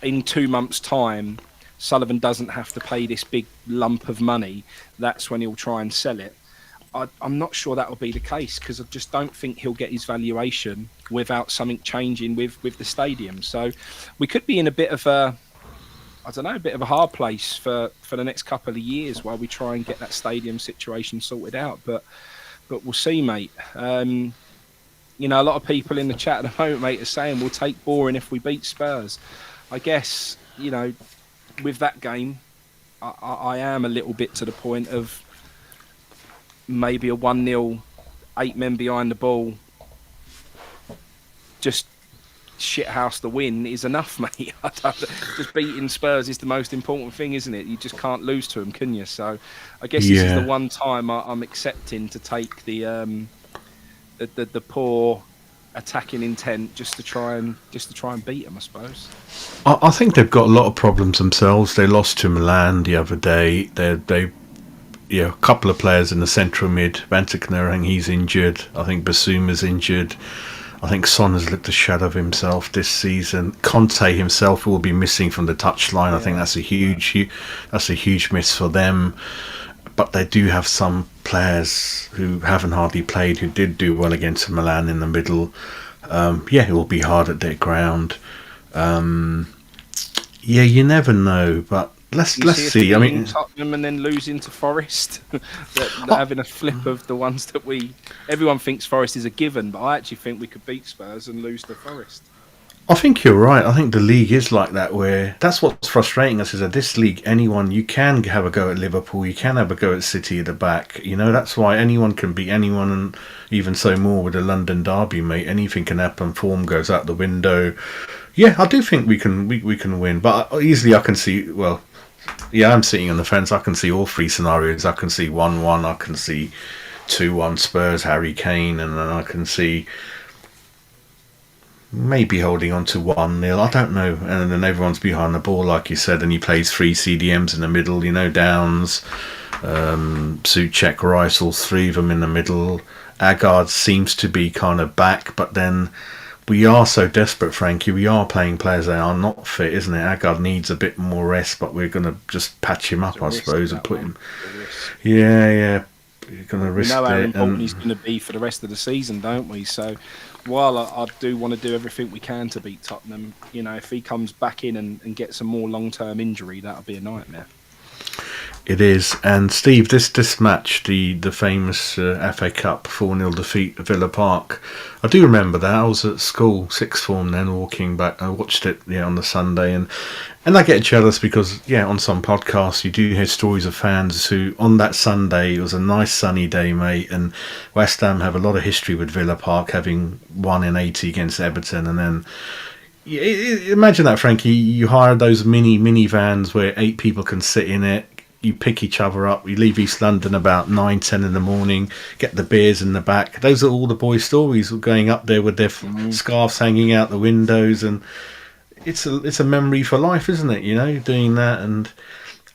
in 2 months' time, Sullivan doesn't have to pay this big lump of money. That's when he'll try and sell it. I'm not sure that will be the case because I just don't think he'll get his valuation without something changing with the stadium. So we could be in a bit of a hard place for the next couple of years while we try and get that stadium situation sorted out. But we'll see, mate. A lot of people in the chat at the moment, mate, are saying we'll take boring if we beat Spurs. I guess, with that game, I am a little bit to the point of maybe a 1-0, 8 men behind the ball, just shithouse the win is enough, mate. Just beating Spurs is the most important thing, isn't it? You just can't lose to them, can you? So I guess this is the one time I'm accepting to take the poor attacking intent just to try and beat them, I suppose. I think they've got a lot of problems themselves. They lost to Milan the other day. A couple of players in the central mid. Bantikner, he's injured. I think Basuma's injured. I think Son has looked a shadow of himself this season. Conte himself will be missing from the touchline. I think that's a huge miss for them. But they do have some players who haven't hardly played, who did do well against Milan in the middle. It will be hard at their ground. You never know, but let's see. I mean, Tottenham and then losing to Forest, having a flip of the ones that everyone thinks Forest is a given, but I actually think we could beat Spurs and lose to Forest. I think you're right. I think the league is like that, where that's what's frustrating us is that this league, you can have a go at Liverpool, you can have a go at City at the back. That's why anyone can beat anyone, and even so more with the London derby, mate. Anything can happen. Form goes out the window. I do think we can win, but easily I can see. Well, I'm sitting on the fence. I can see all three scenarios. I can see 1-1. I can see 2-1 Spurs, Harry Kane, and then I can see maybe holding on to 1-0. I don't know. And then everyone's behind the ball, like you said, and he plays 3 CDMs in the middle. Downs, Souček, Rice, all 3 of them in the middle. Agard seems to be kind of back, but then we are so desperate, Frankie. We are playing players that are not fit, isn't it? Agard needs a bit more rest, but we're going to just patch him up, I suppose, and put him. You're going to risk it. We know how important he's going to be for the rest of the season, don't we? So while I do want to do everything we can to beat Tottenham, if he comes back in and gets a more long-term injury, that'll be a nightmare. It is. And Steve, this match, the famous FA Cup 4-0 defeat at Villa Park, I do remember that. I was at school, sixth form then, walking back. I watched it on the Sunday, and I get jealous because, on some podcasts you do hear stories of fans who, on that Sunday, it was a nice sunny day, mate, and West Ham have a lot of history with Villa Park, having won in 80 against Everton, and then imagine that, Frankie. You hire those mini vans where 8 people can sit in it. You pick each other up. You leave East London about 9-10 in the morning. Get the beers in the back. Those are all the boys' stories of going up there with their scarves hanging out the windows, and it's a memory for life, isn't it? Doing that,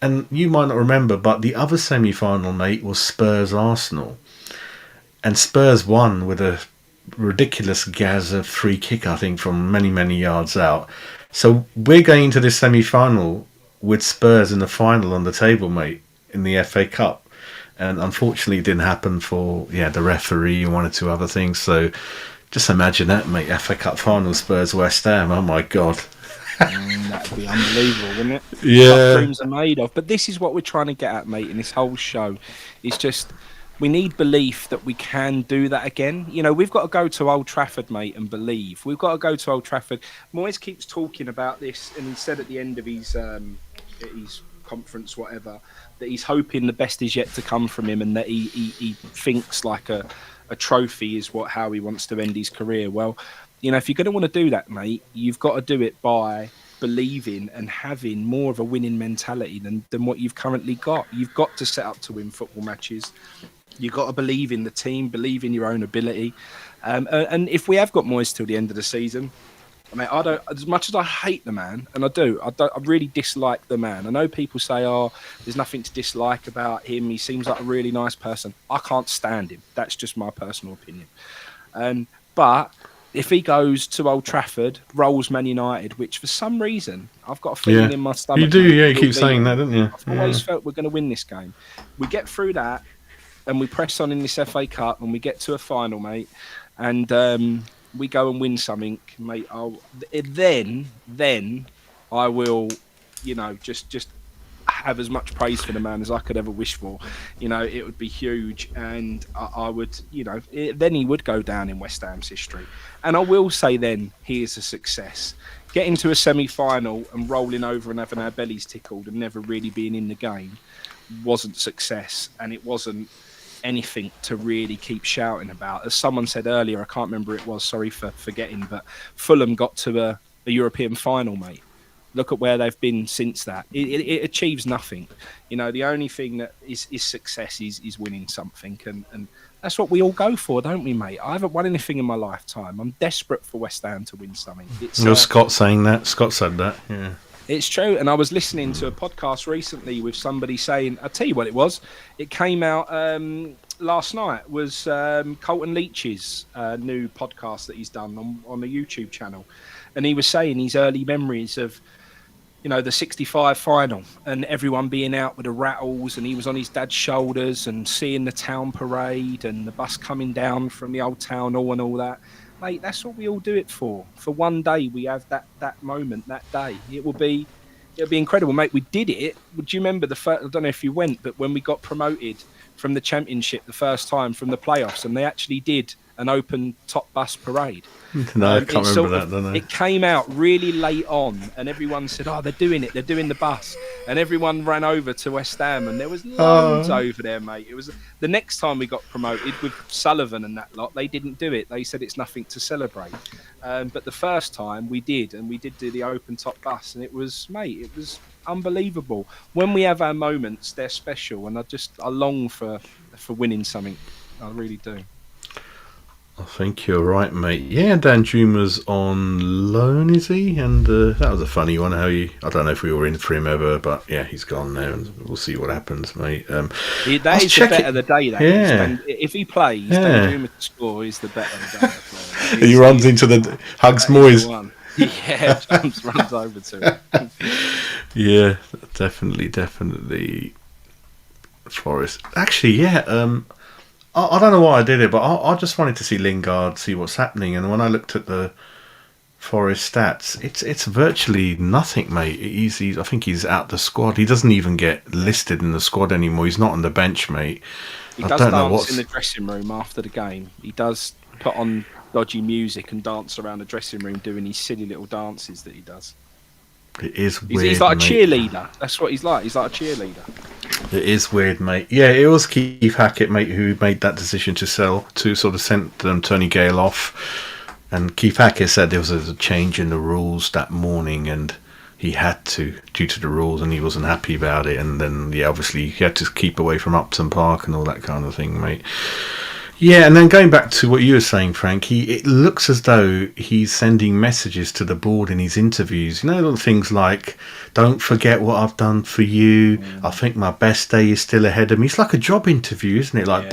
and you might not remember, but the other semi-final, mate, was Spurs Arsenal, and Spurs won with a ridiculous Gaza free kick, I think, from many yards out. So we're going into this semi-final with Spurs in the final on the table, mate, in the FA Cup. And unfortunately it didn't happen for the referee and one or two other things. So just imagine that, mate, FA Cup final, Spurs West Ham. Oh my God. That'd be unbelievable, wouldn't it? Yeah. What dreams are made of. But this is what we're trying to get at, mate, in this whole show. It's just we need belief that we can do that again. We've got to go to Old Trafford, mate, and believe. We've got to go to Old Trafford. Moyes keeps talking about this, and he said at the end of his conference, whatever, that he's hoping the best is yet to come from him, and that he thinks like a trophy is how he wants to end his career. Well, if you're going to want to do that, mate, you've got to do it by believing and having more of a winning mentality than what you've currently got. You've got to set up to win football matches. You've got to believe in the team, believe in your own ability. And if we have got Moyes till the end of the season, I don't. As much as I hate the man, and I really dislike the man. I know people say, "Oh, there's nothing to dislike about him. He seems like a really nice person." I can't stand him. That's just my personal opinion. But if he goes to Old Trafford, rolls Man United, which for some reason I've got a feeling in my stomach. You do, you keep saying that, don't you? I've always felt we're going to win this game. We get through that, and we press on in this FA Cup, and we get to a final, mate, and we go and win something, mate. Then I will, just have as much praise for the man as I could ever wish for. It would be huge, and I would, then he would go down in West Ham's history. And I will say then he is a success. Getting to a semi-final and rolling over and having our bellies tickled and never really being in the game wasn't success, and it wasn't anything to really keep shouting about. As someone said earlier, I can't remember it was, sorry for forgetting, but Fulham got to a European final, mate. Look at where they've been since that. It achieves nothing. The only thing that is success is winning something, and that's what we all go for, don't we, mate? I haven't won anything in my lifetime. I'm desperate for West Ham to win something. Scott saying that. Scott said that, yeah. It's true, and I was listening to a podcast recently with somebody saying, I'll tell you what it was. It came out last night, was Colton Leach's new podcast that he's done on the YouTube channel. And he was saying his early memories of, the 65 final and everyone being out with the rattles, and he was on his dad's shoulders and seeing the town parade and the bus coming down from the old town hall and all that. Mate, that's what we all do it for. For one day, we have that moment, that day. It'll be incredible, mate. We did it. Would you remember the first? I don't know if you went, but when we got promoted from the Championship the first time from the playoffs, and they actually did an open top bus parade. No, I can't remember that, don't I? It came out really late on, and everyone said, "Oh, they're doing it. They're doing the bus," and everyone ran over to West Ham, and there was loads over there, mate. It was the next time we got promoted with Sullivan and that lot. They didn't do it. They said it's nothing to celebrate. But the first time we did, and we did do the open top bus, and it was unbelievable. When we have our moments, they're special, and I long for winning something. I really do. I think you're right, mate. Yeah, Dan Juma's on loan, is he? And that was a funny one. I don't know if we were in for him ever, but yeah, he's gone now, and we'll see what happens, mate. That is the bet of the day. If he plays, Dan Juma to score is the bet of the day. He runs into the hugs Moyes. Yeah, runs over to him. Yeah, definitely. Forest. Actually, yeah. I don't know why I did it, but I just wanted to see Lingard, see what's happening. And when I looked at the Forest stats, it's virtually nothing, mate. I think he's out the squad. He doesn't even get listed in the squad anymore. He's not on the bench, mate. He I does don't know dance in what's. the dressing room after the game. He does put on dodgy music and dance around the dressing room doing these silly little dances that he does. It is He's, weird, he's like a mate. cheerleader. That's what he's like. He's like a cheerleader. It is weird, mate. Yeah, it was Keith Hackett, mate, who made that decision to sort of send Tony Gale off. And Keith Hackett said there was a change in the rules that morning, and he had to, due to the rules, and he wasn't happy about it. And then, yeah, obviously he had to keep away from Upton Park and all that kind of thing, mate. Yeah, and then going back to what you were saying, Frankie, it looks as though he's sending messages to the board in his interviews. You know, little things like, don't forget what I've done for you. I think my best day is still ahead of me. It's like a job interview, isn't it? Like,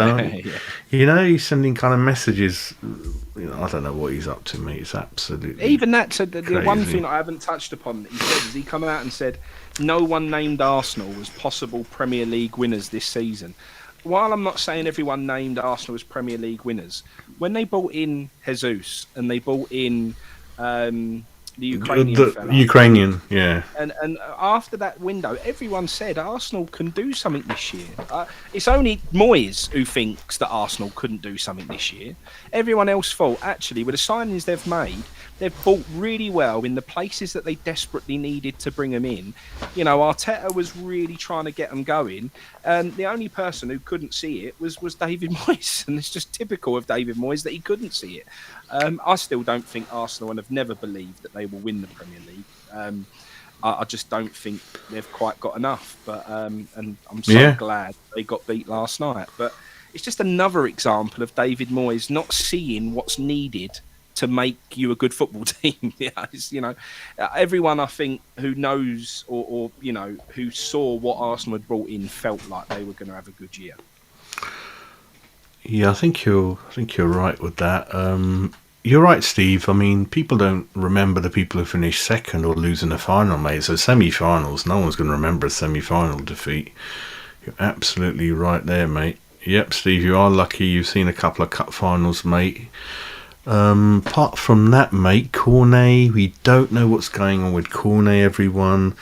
you know, he's sending kind of messages. You know, I don't know what he's up to, mate. It's absolutely Even that, so the crazy. one thing I haven't touched upon that he said is he come out and said no one named Arsenal was possible Premier League winners this season. While I'm not saying everyone named Arsenal as Premier League winners, when they brought in Jesus and they brought in the Ukrainian fella, Ukrainian, yeah. and after that window, everyone said Arsenal can do something this year. It's only Moyes who thinks that Arsenal couldn't do something this year. Everyone else thought, actually, with the signings they've made, they've bought really well in the places that they desperately needed to bring them in. You know, Arteta was really trying to get them going. And the only person who couldn't see it was David Moyes. And it's just typical of David Moyes that he couldn't see it. I still don't think Arsenal, and have never believed that they will win the Premier League. I just don't think they've quite got enough. But and I'm so glad they got beat last night. But it's just another example of David Moyes not seeing what's needed to make you a good football team. You know, everyone I think who knows or you know who saw what Arsenal had brought in felt like they were going to have a good year. Yeah, I think you're right with that. You're right, Steve. I mean, people don't remember the people who finished second or losing the final, mate. So semi-finals, no one's going to remember a semi-final defeat. You're absolutely right there, mate. Yep, Steve, you are lucky. You've seen a couple of cup finals, mate. Apart from that, mate, Cornet, we don't know what's going on with Cornet, everyone.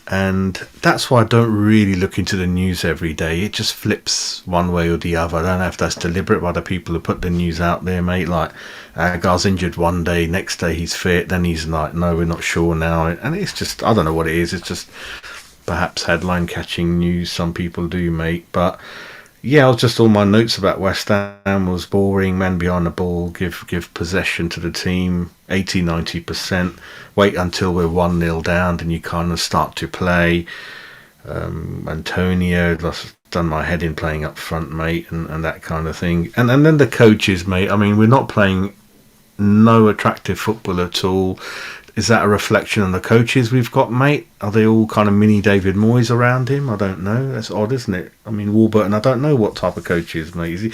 And that's why I don't really look into the news every day. It just flips one way or the other. I don't know if that's deliberate by the people who put the news out there, mate. Like, guy's injured one day, next day he's fit, then he's like, no, we're not sure now. And it's just, I don't know what it is. It's just perhaps headline-catching news. Some people do, mate. But yeah, I was just all my notes about West Ham was boring. Man behind the ball, give possession to the team, 80-90%. Wait until we're 1-0 down, then you kind of start to play. Antonio, that's done my head in playing up front, mate, and that kind of thing. And then the coaches, mate. I mean, we're not playing no attractive football at all. Is that a reflection on the coaches we've got, mate? Are they all kind of mini David Moyes around him? I don't know. That's odd, isn't it? I mean, Warburton, I don't know what type of coach he is, mate.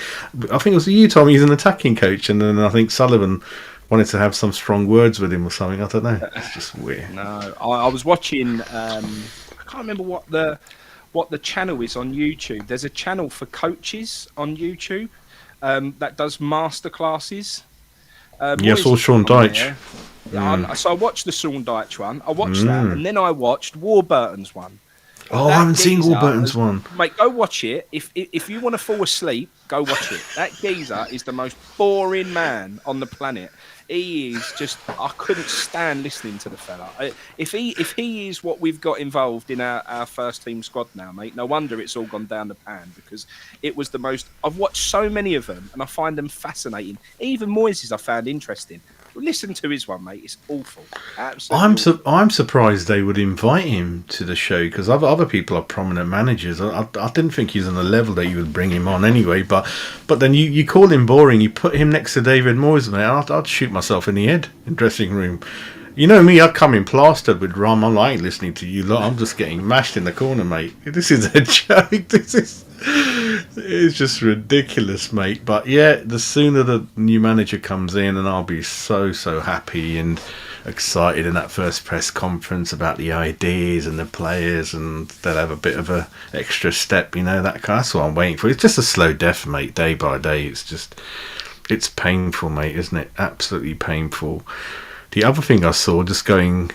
I think it was you told me he's an attacking coach, and then I think Sullivan wanted to have some strong words with him or something. I don't know. It's just weird. No, I was watching. I can't remember what the channel is on YouTube. There's a channel for coaches on YouTube that does masterclasses. Yes, or Sean Dyche. So I watched the Sean Dyche one. I watched that, and then I watched Warburton's one. Oh, I haven't seen Warburton's one. Mate, go watch it. If you want to fall asleep, go watch it. That geezer is the most boring man on the planet. He is just, I couldn't stand listening to the fella. If he is what we've got involved in our first team squad now, mate, no wonder it's all gone down the pan, because it was the most, I've watched so many of them and I find them fascinating. Even Moyes' I found interesting. Listen to his one, mate. It's awful. Absolutely. I'm surprised they would invite him to the show, because other people are prominent managers. I didn't think he's on the level that you would bring him on anyway. But then you call him boring. You put him next to David Moyes, mate. I'd shoot myself in the head in dressing room. You know me, I'd come in plastered with rum. I'm like, listening to you lot. I'm just getting mashed in the corner, mate. This is a joke. It's just ridiculous, mate. But yeah, the sooner the new manager comes in, and I'll be so happy and excited in that first press conference about the ideas and the players, and they'll have a bit of a extra step, you know, that's what I'm waiting for. It's just a slow death, mate, day by day. It's painful, mate, isn't it? Absolutely painful. The other thing I saw, just going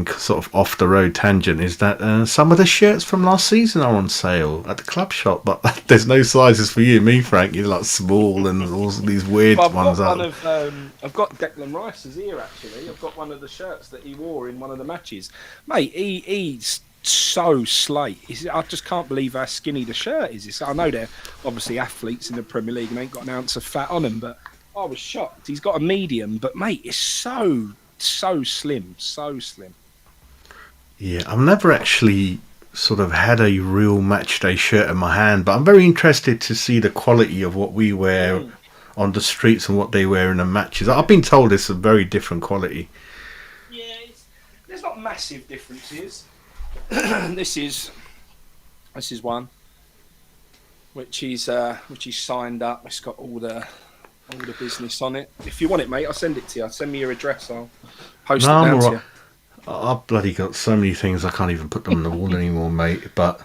sort of off the road tangent, is that some of the shirts from last season are on sale at the club shop, but there's no sizes for you and me, Frank. You're like small and all these weird Well, I've ones got out. one of I've got Declan Rice's here actually. I've got one of the shirts that he wore in one of the matches, mate. He's so slate. I just can't believe how skinny the shirt is. I know they're obviously athletes in the Premier League and ain't got an ounce of fat on them, but I was shocked. He's got a medium, but mate, it's so slim, so slim. Yeah, I've never actually sort of had a real match day shirt in my hand, but I'm very interested to see the quality of what we wear on the streets and what they wear in the matches. I've been told it's a very different quality. Yeah, there's not massive differences. This is one which is signed up. It's got all the business on it. If you want it, mate, I'll send it to you. Send me your address. I'll post it down to you. I've bloody got so many things I can't even put them on the wall anymore, mate. But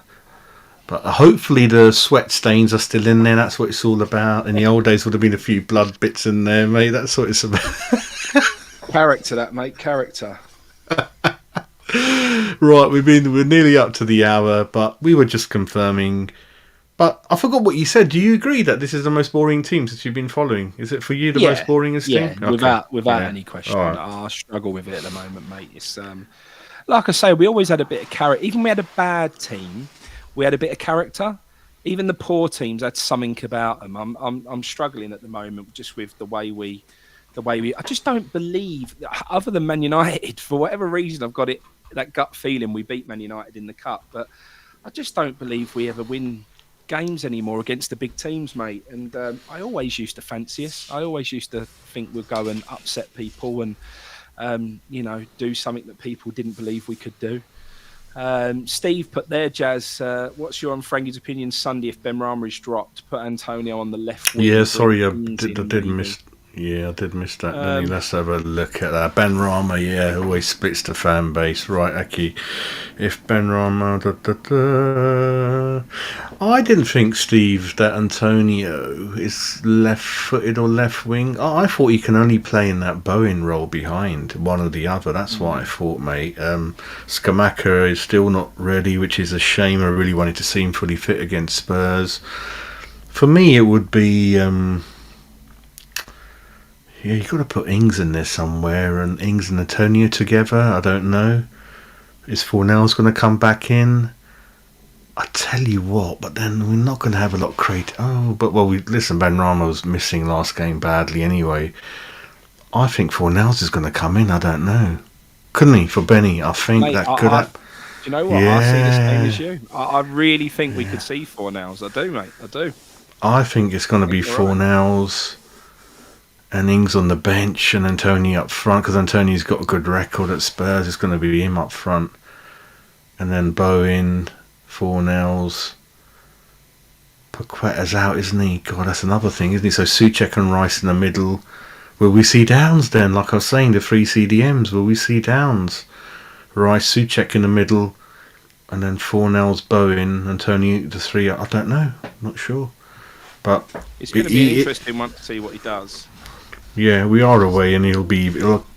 hopefully the sweat stains are still in there. That's what it's all about. In the old days, would have been a few blood bits in there, mate. That's what it's about. Character, that mate. Character. Right, we're nearly up to the hour, but we were just confirming. But I forgot what you said. Do you agree that this is the most boring team since you've been following? Is it for you the most boringest team? Yeah, without any question. Right. I struggle with it at the moment, mate. It's like I say, we always had a bit of character. Even we had a bad team, we had a bit of character. Even the poor teams had something about them. I'm struggling at the moment just with the way we. I just don't believe, other than Man United, for whatever reason, I've got that gut feeling we beat Man United in the cup, but I just don't believe we ever win games anymore against the big teams, mate. And I always used to fancy us. I always used to think we'd go and upset people and do something that people didn't believe we could do. Steve put there, Jazz, what's your and Frankie's opinion Sunday if Benrahma is dropped? Put Antonio on the left wing. Yeah, sorry, I did miss. Yeah, I did miss that. Let's have a look at that. Benrahma, always splits the fan base. Right, Aki. If Benrahma... I didn't think, Steve, that Antonio is left-footed or left wing. I thought he can only play in that Bowen role behind, one or the other. That's what I thought, mate. Skamaka is still not ready, which is a shame. I really wanted to see him fully fit against Spurs. For me, it would be... Yeah, you've got to put Ings in there somewhere, and Ings and Antonio together. I don't know. Is Fornell's going to come back in? I tell you what, but then we're not going to have a lot of creative. Listen, Benrahma was missing last game badly anyway. I think Fornell's is going to come in. I don't know. Couldn't he for Benny? I think that could happen. Do you know what? Yeah. I see the same as you. I really think we could see Fornell's. I do, mate. I do. I think it's going to be Fornell's. And Ings on the bench and Antonio up front, because Antonio's got a good record at Spurs. It's going to be him up front. And then Bowen, Fornells. Paqueta's out, isn't he? God, that's another thing, isn't he? So Souček and Rice in the middle. Will we see Downs then? Like I was saying, the three CDMs. Will we see Downs? Rice, Souček in the middle. And then Fornells, Bowen, Antonio, the three. I don't know. I'm not sure. But it's going to be an interesting one to see what he does. Yeah, we are away, and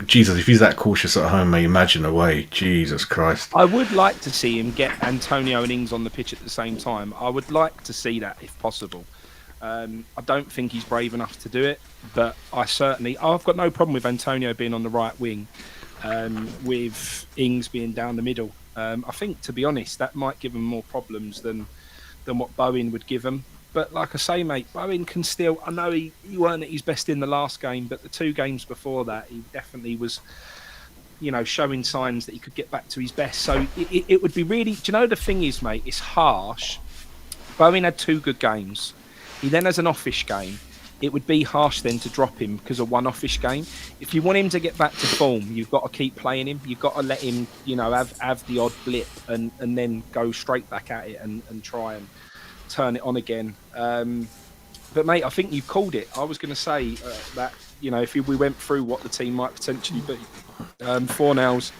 Jesus, if he's that cautious at home, mate, imagine away. Jesus Christ. I would like to see him get Antonio and Ings on the pitch at the same time. I would like to see that if possible. I don't think he's brave enough to do it, but I've got no problem with Antonio being on the right wing, with Ings being down the middle. I think, to be honest, that might give him more problems than what Bowen would give him. But like I say, mate, Bowen can still... I know he weren't at his best in the last game, but the two games before that, he definitely was, showing signs that he could get back to his best. So it would be really... Do you know the thing is, mate, it's harsh. Bowen had 2 good games. He then has an offish game. It would be harsh then to drop him because of one offish game. If you want him to get back to form, you've got to keep playing him. You've got to let him, have the odd blip and then go straight back at it and try and turn it on again. But mate, I think you called it. I was going to say that if we went through what the team might potentially be, Fornell's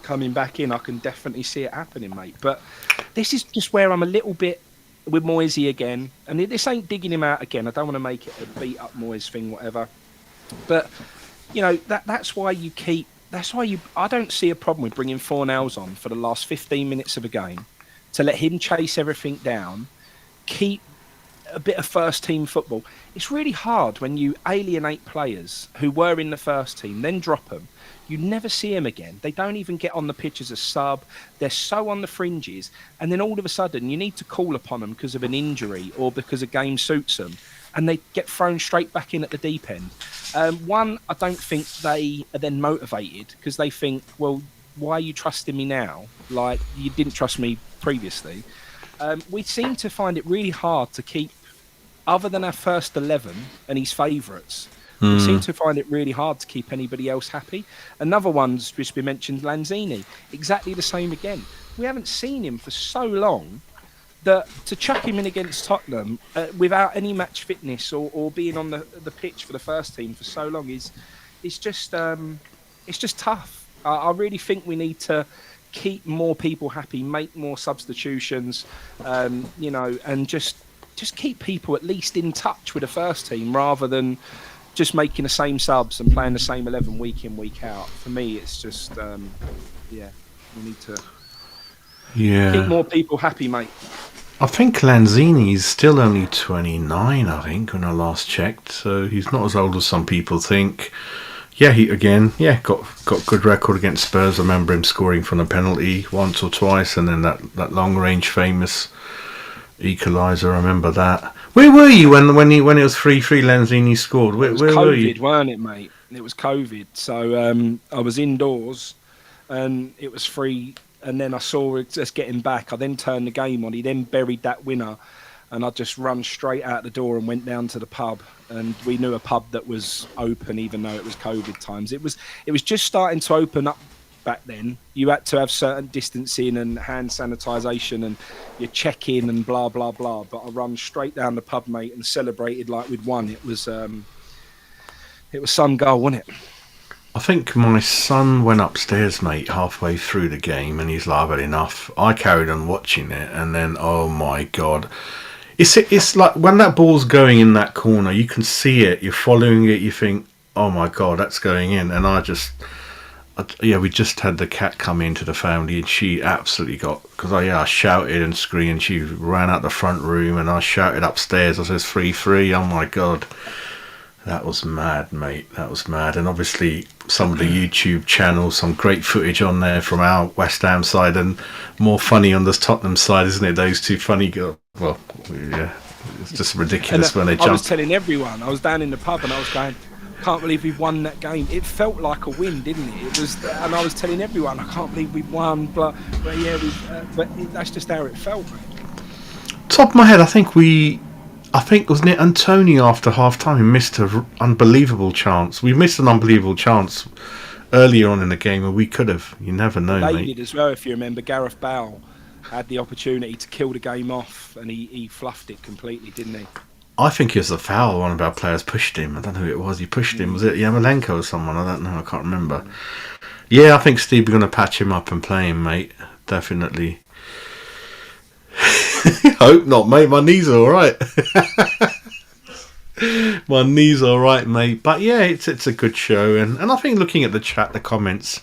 coming back in, I can definitely see it happening, mate. But this is just where I'm a little bit with Moyes again, and this ain't digging him out again. I don't want to make it a beat up Moyes thing, whatever. But you know, that's why you keep. That's why you. I don't see a problem with bringing Fornals on for the last 15 minutes of a game to let him chase everything down, keep a bit of first team football. It's really hard when you alienate players who were in the first team, then drop them. You never see them again. They don't even get on the pitch as a sub. They're so on the fringes. And then all of a sudden, you need to call upon them because of an injury or because a game suits them. And they get thrown straight back in at the deep end. One, I don't think they are then motivated because they think, well, why are you trusting me now? Like, you didn't trust me previously. We seem to find it really hard to keep, other than our first 11 and his favourites, we seem to find it really hard to keep anybody else happy. Another one's just been mentioned, Lanzini. Exactly the same again. We haven't seen him for so long that to chuck him in against Tottenham without any match fitness or being on the pitch for the first team for so long is just tough. I really think we need to keep more people happy, make more substitutions, you know, and just keep people at least in touch with the first team rather than just making the same subs and playing the same 11 week in, week out. For me, it's just, we need to keep more people happy, mate. I think Lanzini's still only 29, I think, when I last checked, so he's not as old as some people think. Yeah, he got good record against Spurs. I remember him scoring from a penalty once or twice, and then that long range famous equaliser. I remember that. Where were you when it was 3-3? Lanzini scored. Where were you? COVID, weren't it, mate? It was COVID. So I was indoors, and it was free. And then I saw us getting back. I then turned the game on. He then buried that winner, and I just run straight out the door and went down to the pub. And we knew a pub that was open, even though it was COVID times. It was just starting to open up back then. You had to have certain distancing and hand sanitisation, and you check in and blah blah blah. But I run straight down the pub, mate, and celebrated like we'd won. It was some goal, wasn't it? I think my son went upstairs, mate, halfway through the game, and he's like, I've had enough. I carried on watching it, and then, oh my God. It's like when that ball's going in that corner, you can see it, you're following it, you think, oh my God, that's going in. And we just had the cat come into the family, and she absolutely got, because I shouted and screamed, she ran out the front room, and I shouted upstairs, I says 3-3, oh my God. That was mad, mate. That was mad. And obviously some of the YouTube channels, some great footage on there from our West Ham side, and more funny on the Tottenham side, isn't it? Those two funny girls. Well, yeah, it's just ridiculous when they jump. I was telling everyone, I was down in the pub and I was going, can't believe we've won that game. It felt like a win, didn't it? It was, and I was telling everyone, I can't believe we've won. But that's just how it felt, mate. Top of my head, I think wasn't it Antonio after half time? He missed an unbelievable chance. We missed an unbelievable chance earlier on in the game, and we could have. You never know, they mate. Did as well, if you remember. Gareth Bale had the opportunity to kill the game off, and he fluffed it completely, didn't he? I think it was a foul. One of our players pushed him. I don't know who it was. He pushed him. Was it Yarmolenko or someone? I don't know. I can't remember. Yeah, I think Steve, we're going to patch him up and play him, mate. Definitely. Hope not, mate. My knees are all right. My knees are all right, mate. But yeah, it's a good show, and I think looking at the chat, the comments,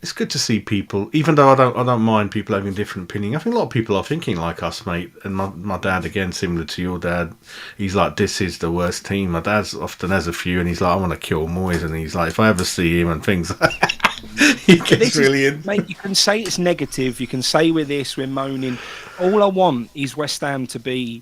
it's good to see people. Even though I don't mind people having different opinion. I think a lot of people are thinking like us, mate. And my dad, again, similar to your dad, he's like, this is the worst team. My dad's often has a few, and he's like, I want to kill Moyes, and he's like, if I ever see him and things. He gets really in. Mate, you can say it's negative. You can say we're moaning. All I want is West Ham to be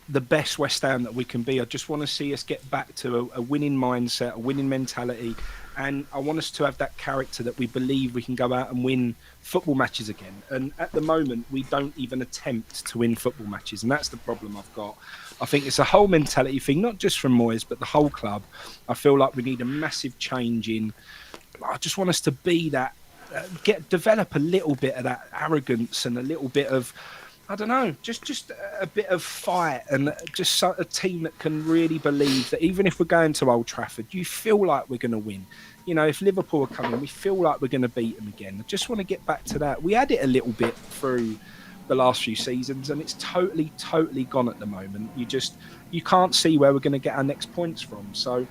the best West Ham that we can be. I just want to see us get back to a winning mindset, a winning mentality. And I want us to have that character that we believe we can go out and win football matches again. And at the moment, we don't even attempt to win football matches. And that's the problem I've got. I think it's a whole mentality thing, not just from Moyes, but the whole club. I feel like we need a massive change in. I just want us to be that, develop a little bit of that arrogance and a little bit of, I don't know, just a bit of fight, and just a team that can really believe that even if we're going to Old Trafford, you feel like we're going to win. You know, if Liverpool are coming, we feel like we're going to beat them again. I just want to get back to that. We had it a little bit through the last few seasons, and it's totally gone at the moment. You can't see where we're going to get our next points from. So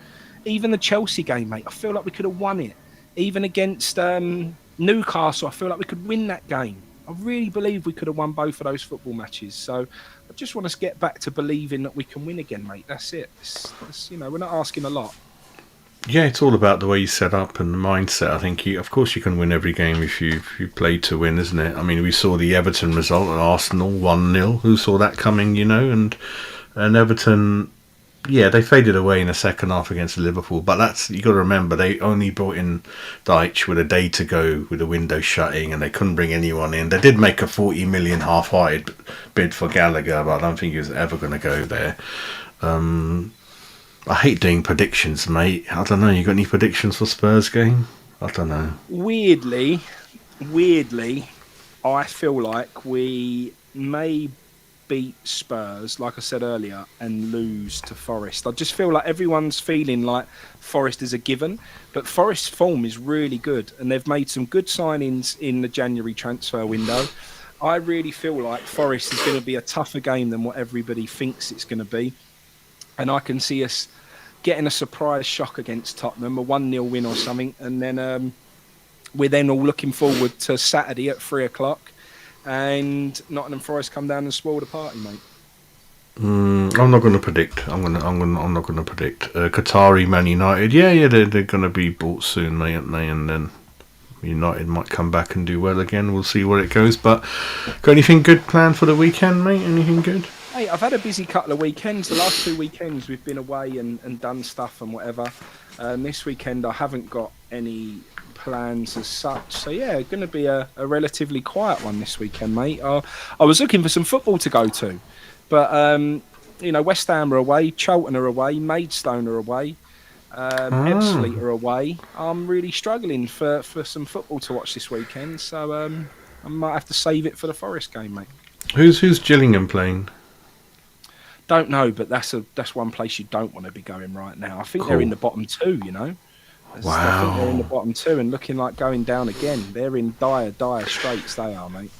Even the Chelsea game, mate, I feel like we could have won it. Even against Newcastle, I feel like we could win that game. I really believe we could have won both of those football matches. So I just want to get back to believing that we can win again, mate. That's it. You know, we're not asking a lot. Yeah, it's all about the way you set up and the mindset. I think, of course, you can win every game if you play to win, isn't it? I mean, we saw the Everton result at Arsenal 1-0. Who saw that coming, you know? And Everton, yeah, they faded away in the second half against Liverpool. But that's, you got to remember, they only brought in Deitch with a day to go, with the window shutting, and they couldn't bring anyone in. They did make a 40 million half-hearted bid for Gallagher, but I don't think he was ever going to go there. I hate doing predictions, mate. I don't know. You got any predictions for Spurs game? I don't know. Weirdly, I feel like we may beat Spurs, like I said earlier, and lose to Forest. I just feel like everyone's feeling like Forest is a given, but Forest's form is really good, and they've made some good signings in the January transfer window. I really feel like Forest is going to be a tougher game than what everybody thinks it's going to be. And I can see us getting a surprise shock against Tottenham, a 1-0 win or something. And then we're then all looking forward to Saturday at 3 o'clock. And Nottingham Forest come down and spoil the party, mate. I'm not going to predict. I'm not going to predict. Qatari Man United. Yeah, they're going to be bought soon, aren't they? And then United might come back and do well again. We'll see where it goes. But got anything good planned for the weekend, mate? Anything good? Hey, I've had a busy couple of weekends. The last 2 weekends we've been away and done stuff and whatever. This weekend I haven't got any plans as such. So yeah, going to be a relatively quiet one this weekend, mate. I was looking for some football to go to, but West Ham are away, Charlton are away, Maidstone are away, Ebbsfleet are away. I'm really struggling for some football to watch this weekend, so I might have to save it for the Forest game, mate. Who's Gillingham playing? Don't know, but that's one place you don't want to be going right now. I think they're in the bottom two, you know. Wow. I think they're in the bottom two and looking like going down again. They're in dire straits, they are, mate.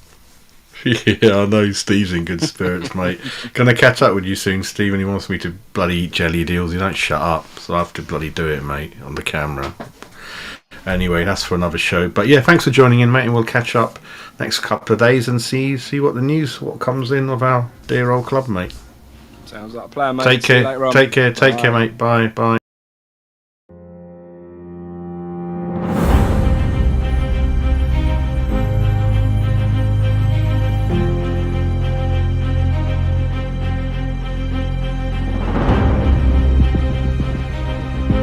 Yeah, I know Steve's in good spirits, mate. Gonna catch up with you soon, Steve, and he wants me to bloody eat jelly deals. You don't shut up, so I have to bloody do it, mate, on the camera. Anyway, that's for another show. But yeah, thanks for joining in, mate, and we'll catch up next couple of days and see what comes in of our dear old club, mate. Sounds like a plan, mate. Take care, mate. Bye.